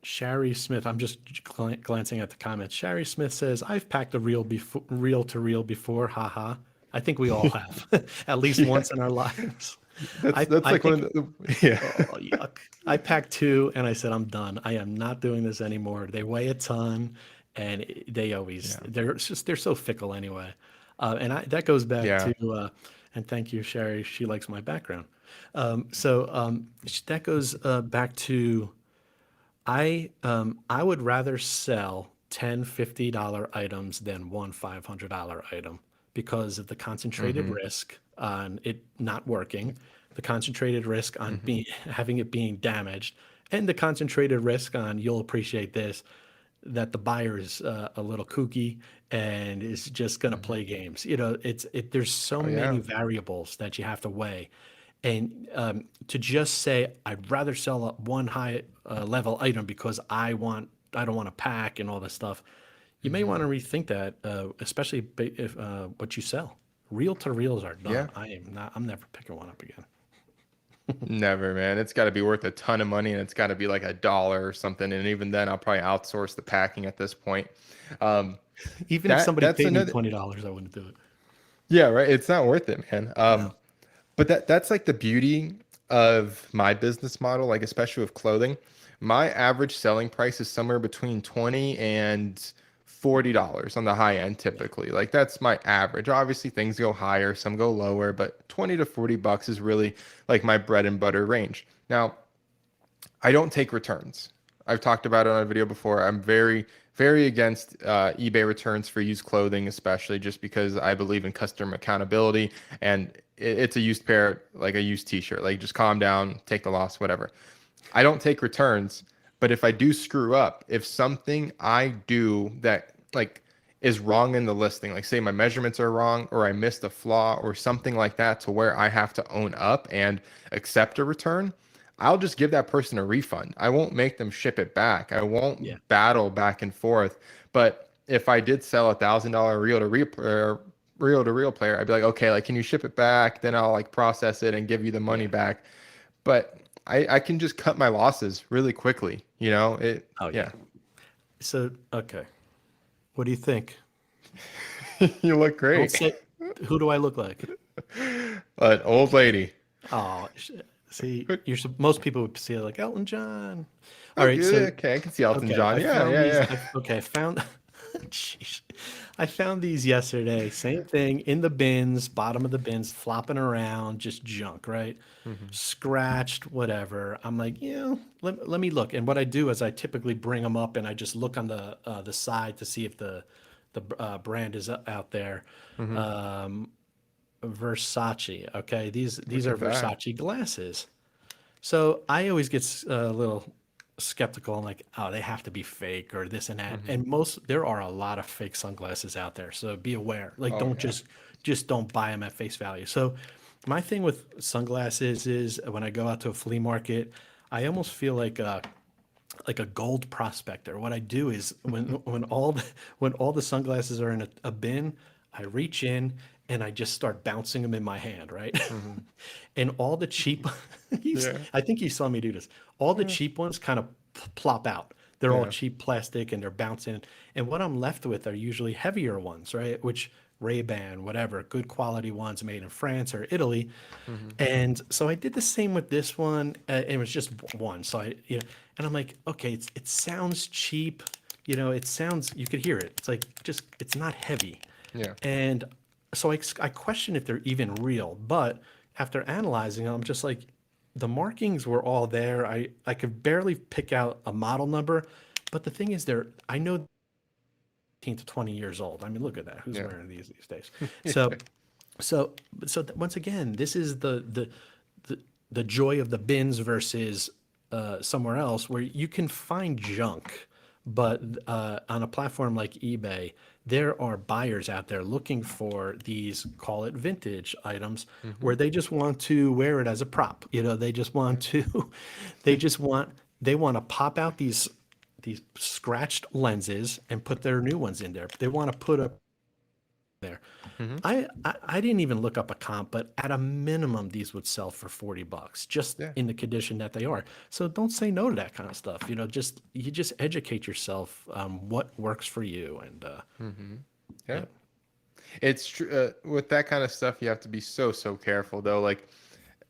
Shari Smith, I'm just glancing at the comments. Shari Smith says, I've packed a reel to reel before. Haha. I think we all have, at least Yeah, once in our lives. that's I like one think, of the yeah. oh, yuck. I packed two and I said, I'm done. I am not doing this anymore. They weigh a ton and they always, Yeah. they're so fickle anyway. That goes back Yeah. to, and thank you, Sherry. She likes my background. That goes back to, I would rather sell 10 $50 items than one $500 item because of the concentrated Mm-hmm. risk on it not working, the concentrated risk on Mm-hmm. being having it being damaged, and the concentrated risk on, you'll appreciate this, that the buyer is a little kooky and is just going to Mm-hmm. play games. There's so Oh many yeah. variables that you have to weigh, and to just say I'd rather sell a one high level item because I don't want to pack and all this stuff. You may want Mm-hmm. to rethink that, especially if what you sell. Reel to reels are Yeah. done. I am not. I'm never picking one up again. Never, man. It's got to be worth a ton of money, and it's got to be like a dollar or something. And even then, I'll probably outsource the packing at this point. Um, Even if that somebody that's paid me another. $20, I wouldn't do it. Yeah, right. It's not worth it, man. No. But that's like the beauty of my business model, like especially with clothing. My average selling price is somewhere between 20 and $40 on the high end Yeah. typically. Like that's my average. Obviously things go higher, some go lower, but 20 to 40 bucks is really like my bread and butter range. Now, I don't take returns. I've talked about it on a video before. I'm very, very against eBay returns for used clothing, especially just because I believe in customer accountability. And it's a used pair, like a used T-shirt. Like just calm down, take the loss, whatever. I don't take returns, but if I do screw up, if something I do that like is wrong in the listing, like say my measurements are wrong or I missed a flaw or something like that to where I have to own up and accept a return, I'll just give that person a refund. I won't make them ship it back. I Yeah. won't battle back and forth. But if I did sell $1,000 reel to reel player, I'd be like, okay, like can you ship it back? Then I'll like process it and give you the money Yeah. back. But I can just cut my losses really quickly. You know, Oh yeah. yeah. So okay, what do you think? You look Don't great. say. Who do I look like? An old lady. Oh, see, most people would see it like Elton John. All right, Okay, so okay, I can see Elton okay, John. I Yeah, found yeah, these. yeah. Okay, I found. Jeez. I found these yesterday. Same thing in the bins, bottom of the bins, flopping around, just junk, right? Hmm. Scratched, whatever. I'm like, let me look. And what I do is I typically bring them up and I just look on the side to see if the brand is out there. Hmm. Um, Versace. Okay, these Look are at that. Versace glasses. So I always get a little skeptical. I'm like, oh, they have to be fake or this and that. Hmm. And there are a lot of fake sunglasses out there. So be aware. Like, Oh don't yeah. just don't buy them at face value. So my thing with sunglasses is when I go out to a flea market, I almost feel like a gold prospector. What I do is when all the sunglasses are in a bin, I reach in and I just start bouncing them in my hand, right? Hmm. And all the cheap, Yeah. I think you saw me do this. All the Yeah. cheap ones kind of plop out. They're all Yeah. cheap plastic and they're bouncing. And what I'm left with are usually heavier ones, right? Which Ray-Ban, whatever, good quality ones made in France or Italy. Hmm. And so I did the same with this one. It was just one. So and I'm like, okay, it sounds cheap. It sounds, you could hear it. It's like, just, it's not heavy. Yeah. And so I question if they're even real. But after analyzing them, I'm just like, the markings were all there. I could barely pick out a model number. But the thing is, I know 18 to 20 years old. I mean, look at that. Who's Yeah. wearing these days? So so once again, this is the the joy of the bins versus somewhere else where you can find junk, but on a platform like eBay, there are buyers out there looking for these, call it vintage items, Hmm. where they just want to wear it as a prop. They just want to, they just want they want to pop out these scratched lenses and put their new ones in there. They want to put a there. Hmm. I didn't even look up a comp, but at a minimum, these would sell for $40 just Yeah. in the condition that they are. So don't say no to that kind of stuff. You just educate yourself what works for you, and Hmm. Yeah. yeah, It's true. With that kind of stuff, you have to be so, so careful though. Like,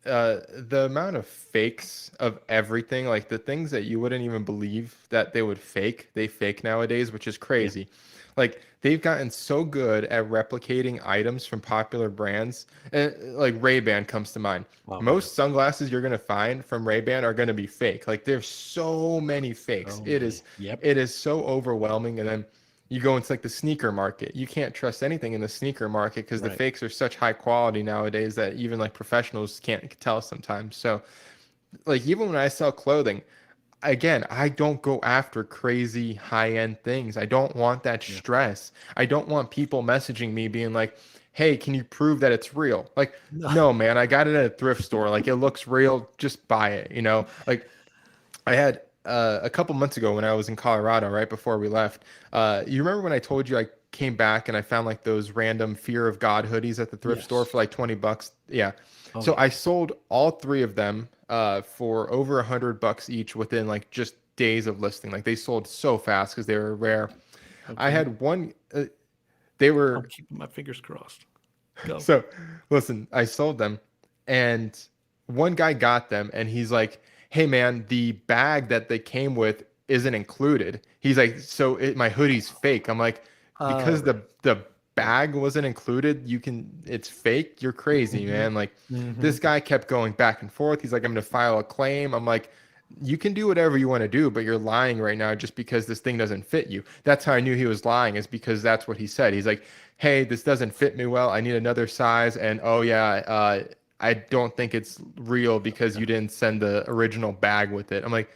the amount of fakes of everything, like the things that you wouldn't even believe that they would fake, they fake nowadays, which is yeah, crazy. Like they've gotten so good at replicating items from popular brands. Like Ray-Ban comes to mind. oh man, Most sunglasses you're gonna find from Ray-Ban are gonna be fake. Like there's so many fakes. so It many. is Yep. it is so overwhelming. And then you go into like the sneaker market. You can't trust anything in the sneaker market because the Right. fakes are such high quality nowadays that even like professionals can't tell sometimes. So like even when I sell clothing, again, I don't go after crazy high-end things. I don't want that Yeah. stress. I don't want people messaging me being like, "Hey, can you prove that it's real?" Like, No. no, man, I got it at a thrift store. Like it looks real, just buy it, you know? Like I had a couple months ago when I was in Colorado, right before we left. You remember when I told you I came back and I found like those random Fear of God hoodies at the thrift store Yes. for like $20? Yeah. Oh So yeah. I sold all three of them for over $100 each within like just days of listing. Like they sold so fast because they were rare. I Okay. had one. They I'm were keeping my fingers crossed. Go. so, listen, I sold them, and one guy got them, and he's like, "Hey, man, the bag that they came with isn't included." He's like, "So my hoodie's fake." I'm like, All "Because right. the Yeah. bag wasn't included, it's fake. You're crazy, Hmm. man." Like, Hmm. this guy kept going back and forth. He's like, "I'm gonna file a claim." I'm like, you can do whatever you want to do, but you're lying right now just because this thing doesn't fit you. That's how I knew he was lying, is because that's what he said. He's like, hey, this doesn't fit me well. I need another size. And oh, yeah, I don't think it's real because you didn't send the original bag with it. I'm like,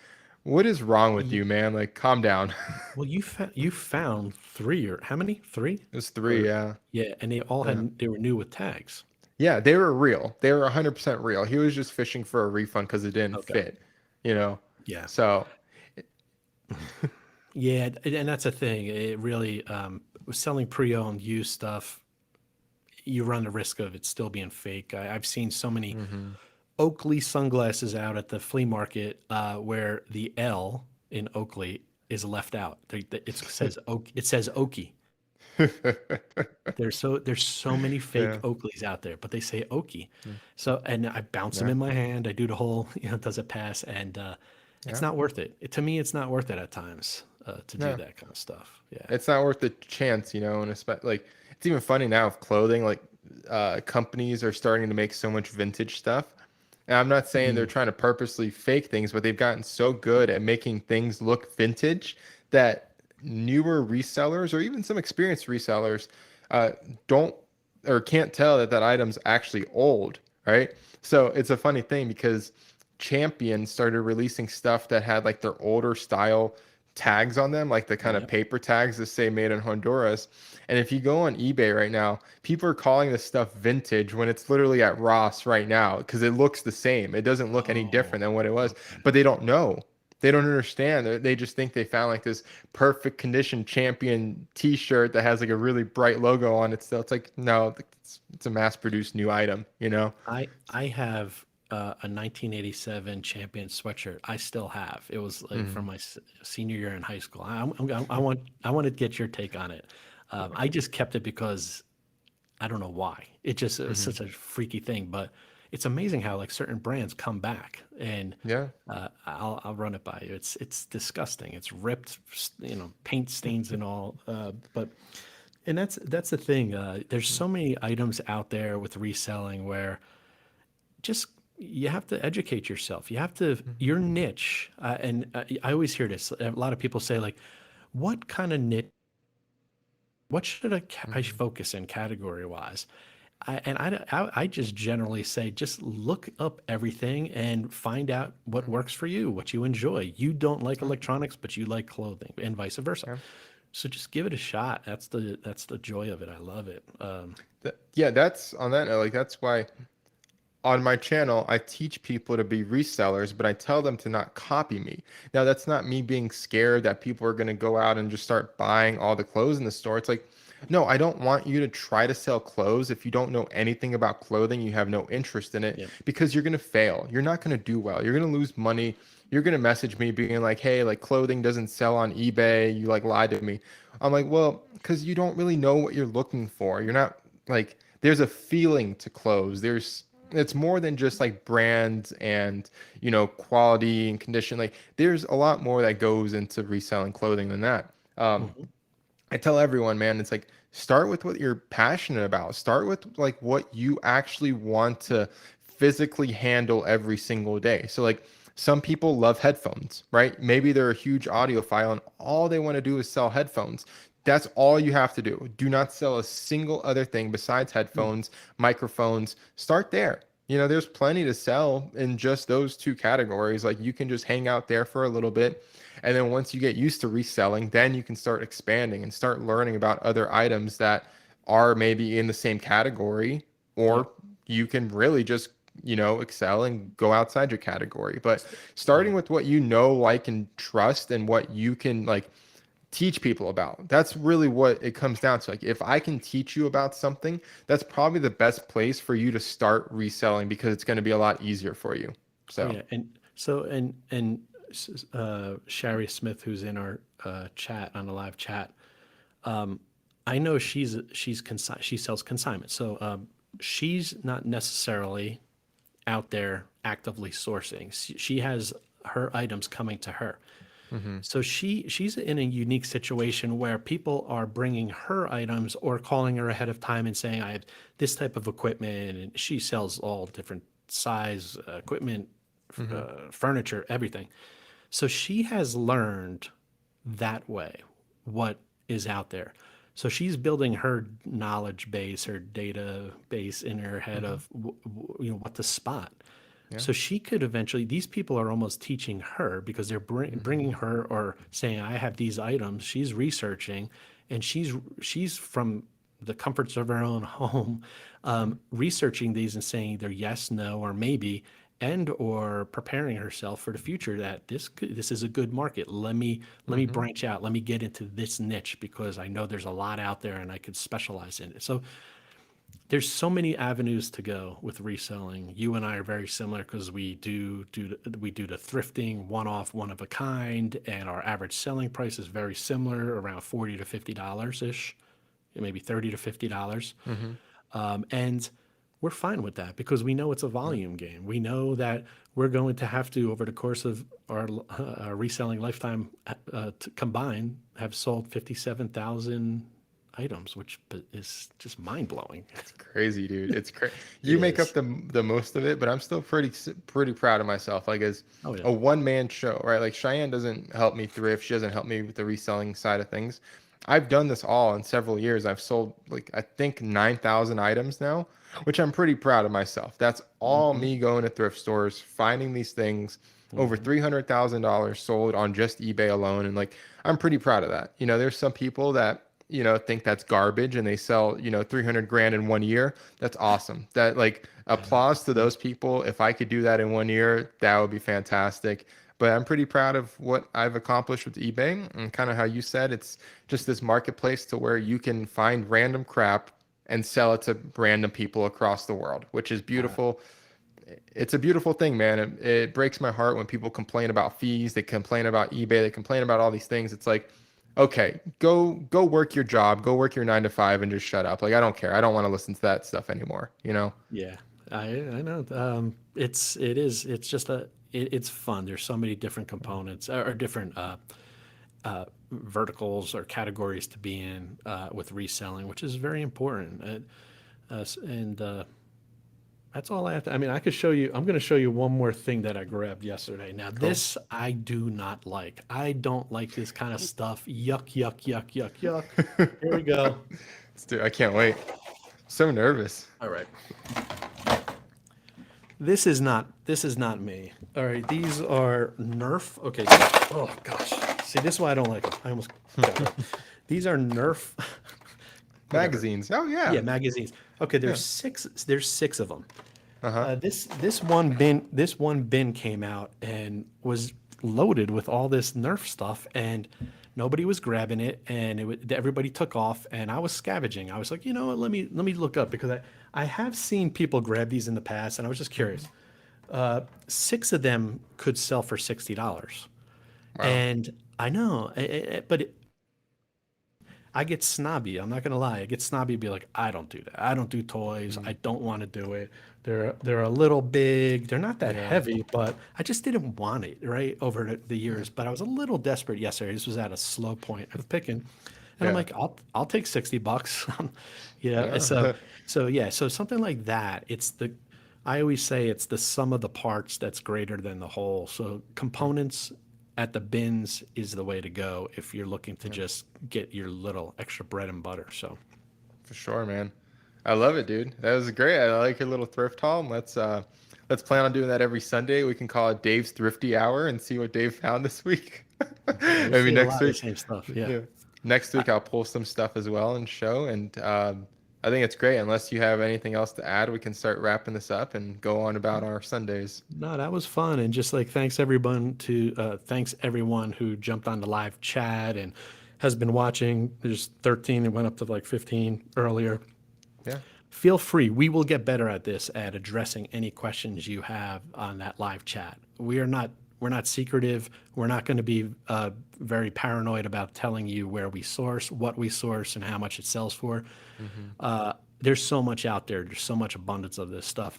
what is wrong with You, you, man? Like, calm down. well, you found three or how many? Three? It's three, Or yeah. yeah, and they all Yeah. had they were new with tags. Yeah, they were real. They were 100% real. He was just fishing for a refund because it didn't Okay. fit, you know? Yeah. So, Yeah, and that's a thing. It really selling pre-owned used stuff, you run the risk of it still being fake. I've seen so many mhm. Oakley sunglasses out at the flea market where the L in Oakley is left out. It says Oaky. There's so many fake Yeah. Oakleys out there, but they say Okie. So and I bounce them Yeah. in my hand. I do the whole does it pass, and it's Yeah. not worth it. To me, it's not worth it at times to do No. that kind of stuff. Yeah. It's not worth the chance, and like it's even funny now with clothing, like companies are starting to make so much vintage stuff. And I'm not saying they're Mm, trying to purposely fake things, but they've gotten so good at making things look vintage that newer resellers or even some experienced resellers uh, don't or can't tell that that item's actually old, right? So it's a funny thing because Champion started releasing stuff that had like their older style tags on them, like the kind of yep. paper tags that say made in Honduras. And if you go on eBay right now, people are calling this stuff vintage when it's literally at Ross right now because it looks the same. It doesn't look any different Oh, than what it was, okay. but they don't know. They don't understand. They just think they found like this perfect condition Champion T-shirt that has like a really bright logo on it. Still, it's like no, it's a mass-produced new item. You know? I have a 1987 Champion sweatshirt. I still have. It was like from Mhm. my senior year in high school. I want to get your take on it. I just kept it because I don't know why. It's Mhm. such a freaky thing, but it's amazing how like certain brands come back, and Yeah. I'll run it by you. It's disgusting. It's ripped, paint stains and all. But and that's the thing. There's so many items out there with reselling where just you have to educate yourself. You have to Mhm. your niche, and I always hear this. A lot of people say like, "What kind of niche? What should I Mhm. focus in category wise?" I just generally say just look up everything and find out what Mhm. works for you, what you enjoy. You don't like Yeah. electronics, but you like clothing, and vice versa. Yeah. So just give it a shot. That's the joy of it. I love it. Yeah, that's on that note, like that's why on my channel I teach people to be resellers, but I tell them to not copy me. Now, that's not me being scared that people are going to go out and just start buying all the clothes in the store. It's like, no, I don't want you to try to sell clothes if you don't know anything about clothing, you have no interest in it Yep. because you're going to fail. You're not going to do well. You're going to lose money. You're going to message me being like, "Hey, like clothing doesn't sell on eBay. You like lied to me." I'm like, "Well, cuz you don't really know what you're looking for. You're not like there's a feeling to clothes. There's it's more than just like brands and quality and condition. Like there's a lot more that goes into reselling clothing than that. Mhm. I tell everyone, man, it's like start with what you're passionate about. Start with like what you actually want to physically handle every single day. So like some people love headphones, right? Maybe they're a huge audiophile and all they want to do is sell headphones. That's all you have to do. Do not sell a single other thing besides Mm. headphones, microphones. Start there. There's plenty to sell in just those two categories. Like you can just hang out there for a little bit, and then once you get used to reselling, then you can start expanding and start learning about other items that are maybe in the same category, Yep. or you can really just, excel and go outside your category. But Yeah. starting with what you know, like, and trust and what you can like teach people about. That's really what it comes down to. Like if I can teach you about something, that's probably the best place for you to start reselling because it's going to be a lot easier for you. Oh So, yeah. And so Shari Smith, who's in our chat on the live chat, um, I know she sells consignment. So she's not necessarily out there actively sourcing. She has her items coming to her. mhm, So she's in a unique situation where people are bringing her items or calling her ahead of time and saying, "I have this type of equipment," and she sells all different size equipment, Mm-hmm. furniture, everything. So she has learned that way what is out there. So she's building her knowledge base, her database in her head Mm-hmm. of what to spot. Yeah. So she could eventually. These people are almost teaching her because they're Mm-hmm. bringing her or saying, "I have these items." She's researching, and she's from the comforts of her own home, researching these and saying they're yes, no, or maybe, and or preparing herself for the future that this is a good market. Let me Mm-hmm. branch out. Let me get into this niche because I know there's a lot out there and I could specialize in it. So there's so many avenues to go with reselling. You and I are very similar because we do the thrifting, one off, one of a kind, and our average selling price is very similar, around $40 to $50 ish, maybe $30 to $50. Mm-hmm. And we're fine with that because we know it's a Yeah. volume game. We know that we're going to have to, over the course of our reselling lifetime, combined, have sold 57,000 items, which is just mind blowing. It's crazy, dude. It's crazy. It You make up is. the most of it, but I'm still pretty proud of myself. Like as Oh yeah. a one man show, right? Like Cheyenne doesn't help me thrift. She doesn't help me with the reselling side of things. I've done this all in several years. I've sold like I think 9,000 items now, which I'm pretty proud of myself. That's all Hmm. me going to thrift stores, finding these things. Over Hmm. $300,000 sold on just eBay alone, and like I'm pretty proud of that. There's some people that think that's garbage and they sell 300 grand in 1 year. That's awesome. That like Yeah. applause to Yeah. those people. If I could do that in 1 year, that would be fantastic. But I'm pretty proud of what I've accomplished with eBay, and kind of how you said it's just this marketplace to where you can find random crap and sell it to random people across the world, which is Uh, beautiful. It's a beautiful thing, man. It breaks my heart when people complain about fees, they complain about eBay, they complain about all these things. It's like, okay, go work your job, go work your 9 to 5 and just shut up. Like I don't care. I don't want to listen to that stuff anymore. yeah. I know. It's just it's fun. There's so many different components or different verticals or categories to be in with reselling, which is very important. And that's all I have to. I mean, I could show you. I'm going to show you one more thing that I grabbed yesterday. Now, Cool. this I do not like. I don't like this kind of stuff. Yuck, yuck, yuck, yuck, yuck. Here we go. I can't wait. So nervous. All right. This is not me. All right. These are Nerf. Okay. Oh gosh. See, this is why I don't like them. I almost got it. These are Nerf. Whatever. Magazines. Oh yeah. Yeah, magazines. Okay. Yeah. There's six. There's six of them. Uh-huh. This one bin came out and was loaded with all this Nerf stuff, and nobody was grabbing it, and everybody took off, and I was scavenging. I was like, you know what? Let me look up because I have seen people grab these in the past, and I was just curious. Six of them could sell for $60, Wow. and I know, but I get snobby. I'm not gonna lie. I get snobby and be like, I don't do that. I don't do toys. Mm, I don't want to do it. They're a little big. They're not that yeah. heavy, but I just didn't want it, right? Over the years. But I was a little desperate yesterday. This was at a slow point of picking. And I'm Yeah. like, I'll take $60. So Yeah. so yeah, so something like that. I always say it's the sum of the parts that's greater than the whole. So components at the bins is the way to go if you're looking to Yeah. just get your little extra bread and butter. So For sure, man. I love it, dude. That was great. I like your little thrift haul. Let's plan on doing that every Sunday. We can call it Dave's Thrifty Hour and see what Dave found this week. yeah, you'll Maybe see a next lot of the week. same stuff. Yeah. Yeah. Next I, week I'll pull some stuff as well and show. And I think it's great. Unless you have anything else to add, we can start wrapping this up and go on about our Sundays. no, that was fun. And just like thanks everyone who jumped on the live chat and has been watching. There's 13. It went up to like 15 earlier. Yeah. Feel free. We will get better at this at addressing any questions you have on that live chat. We're not secretive. We're not going to be very paranoid about telling you where we source, what we source, and how much it sells for. Hmm. There's so much out there. There's so much abundance of this stuff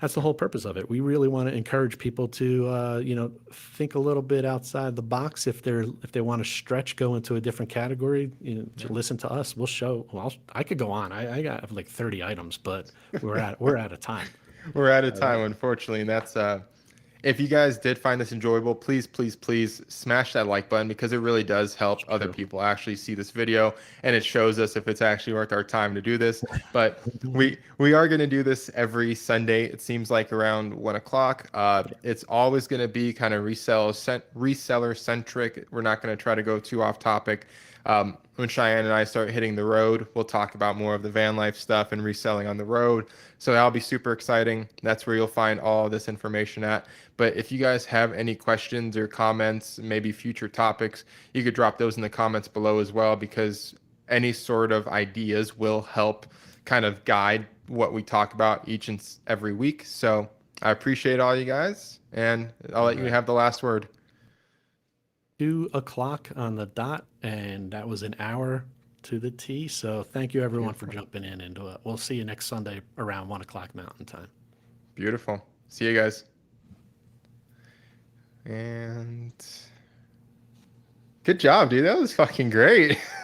that's the whole purpose of it. We really want to encourage people to think a little bit outside the box. If they want to stretch, go into a different category, to listen to us. We'll show. Well, I could go on. I got like 30 items, but we're out of time. We're out of time, unfortunately, and that's If you guys did find this enjoyable, please, please, please smash that like button because it really does help other True. people actually see this video and it shows us if it's actually worth our time to do this. But we are going to do this every Sunday. It seems like around 1 o'clock. It's always going to be kind of reseller centric. We're not going to try to go too off topic. When Cheyenne and I start hitting the road, we'll talk about more of the van life stuff and reselling on the road. So that'll be super exciting. That's where you'll find all this information at. But if you guys have any questions or comments, maybe future topics, you could drop those in the comments below as well, because any sort of ideas will help kind of guide what we talk about each and every week. So I appreciate all you guys, and I'll let you have the last word. 2 o'clock on the dot, and that was an hour to the T. So thank you everyone for jumping in, and we'll see you next Sunday around 1 o'clock Mountain Time. Beautiful. See you guys. And good job, dude. That was fucking great.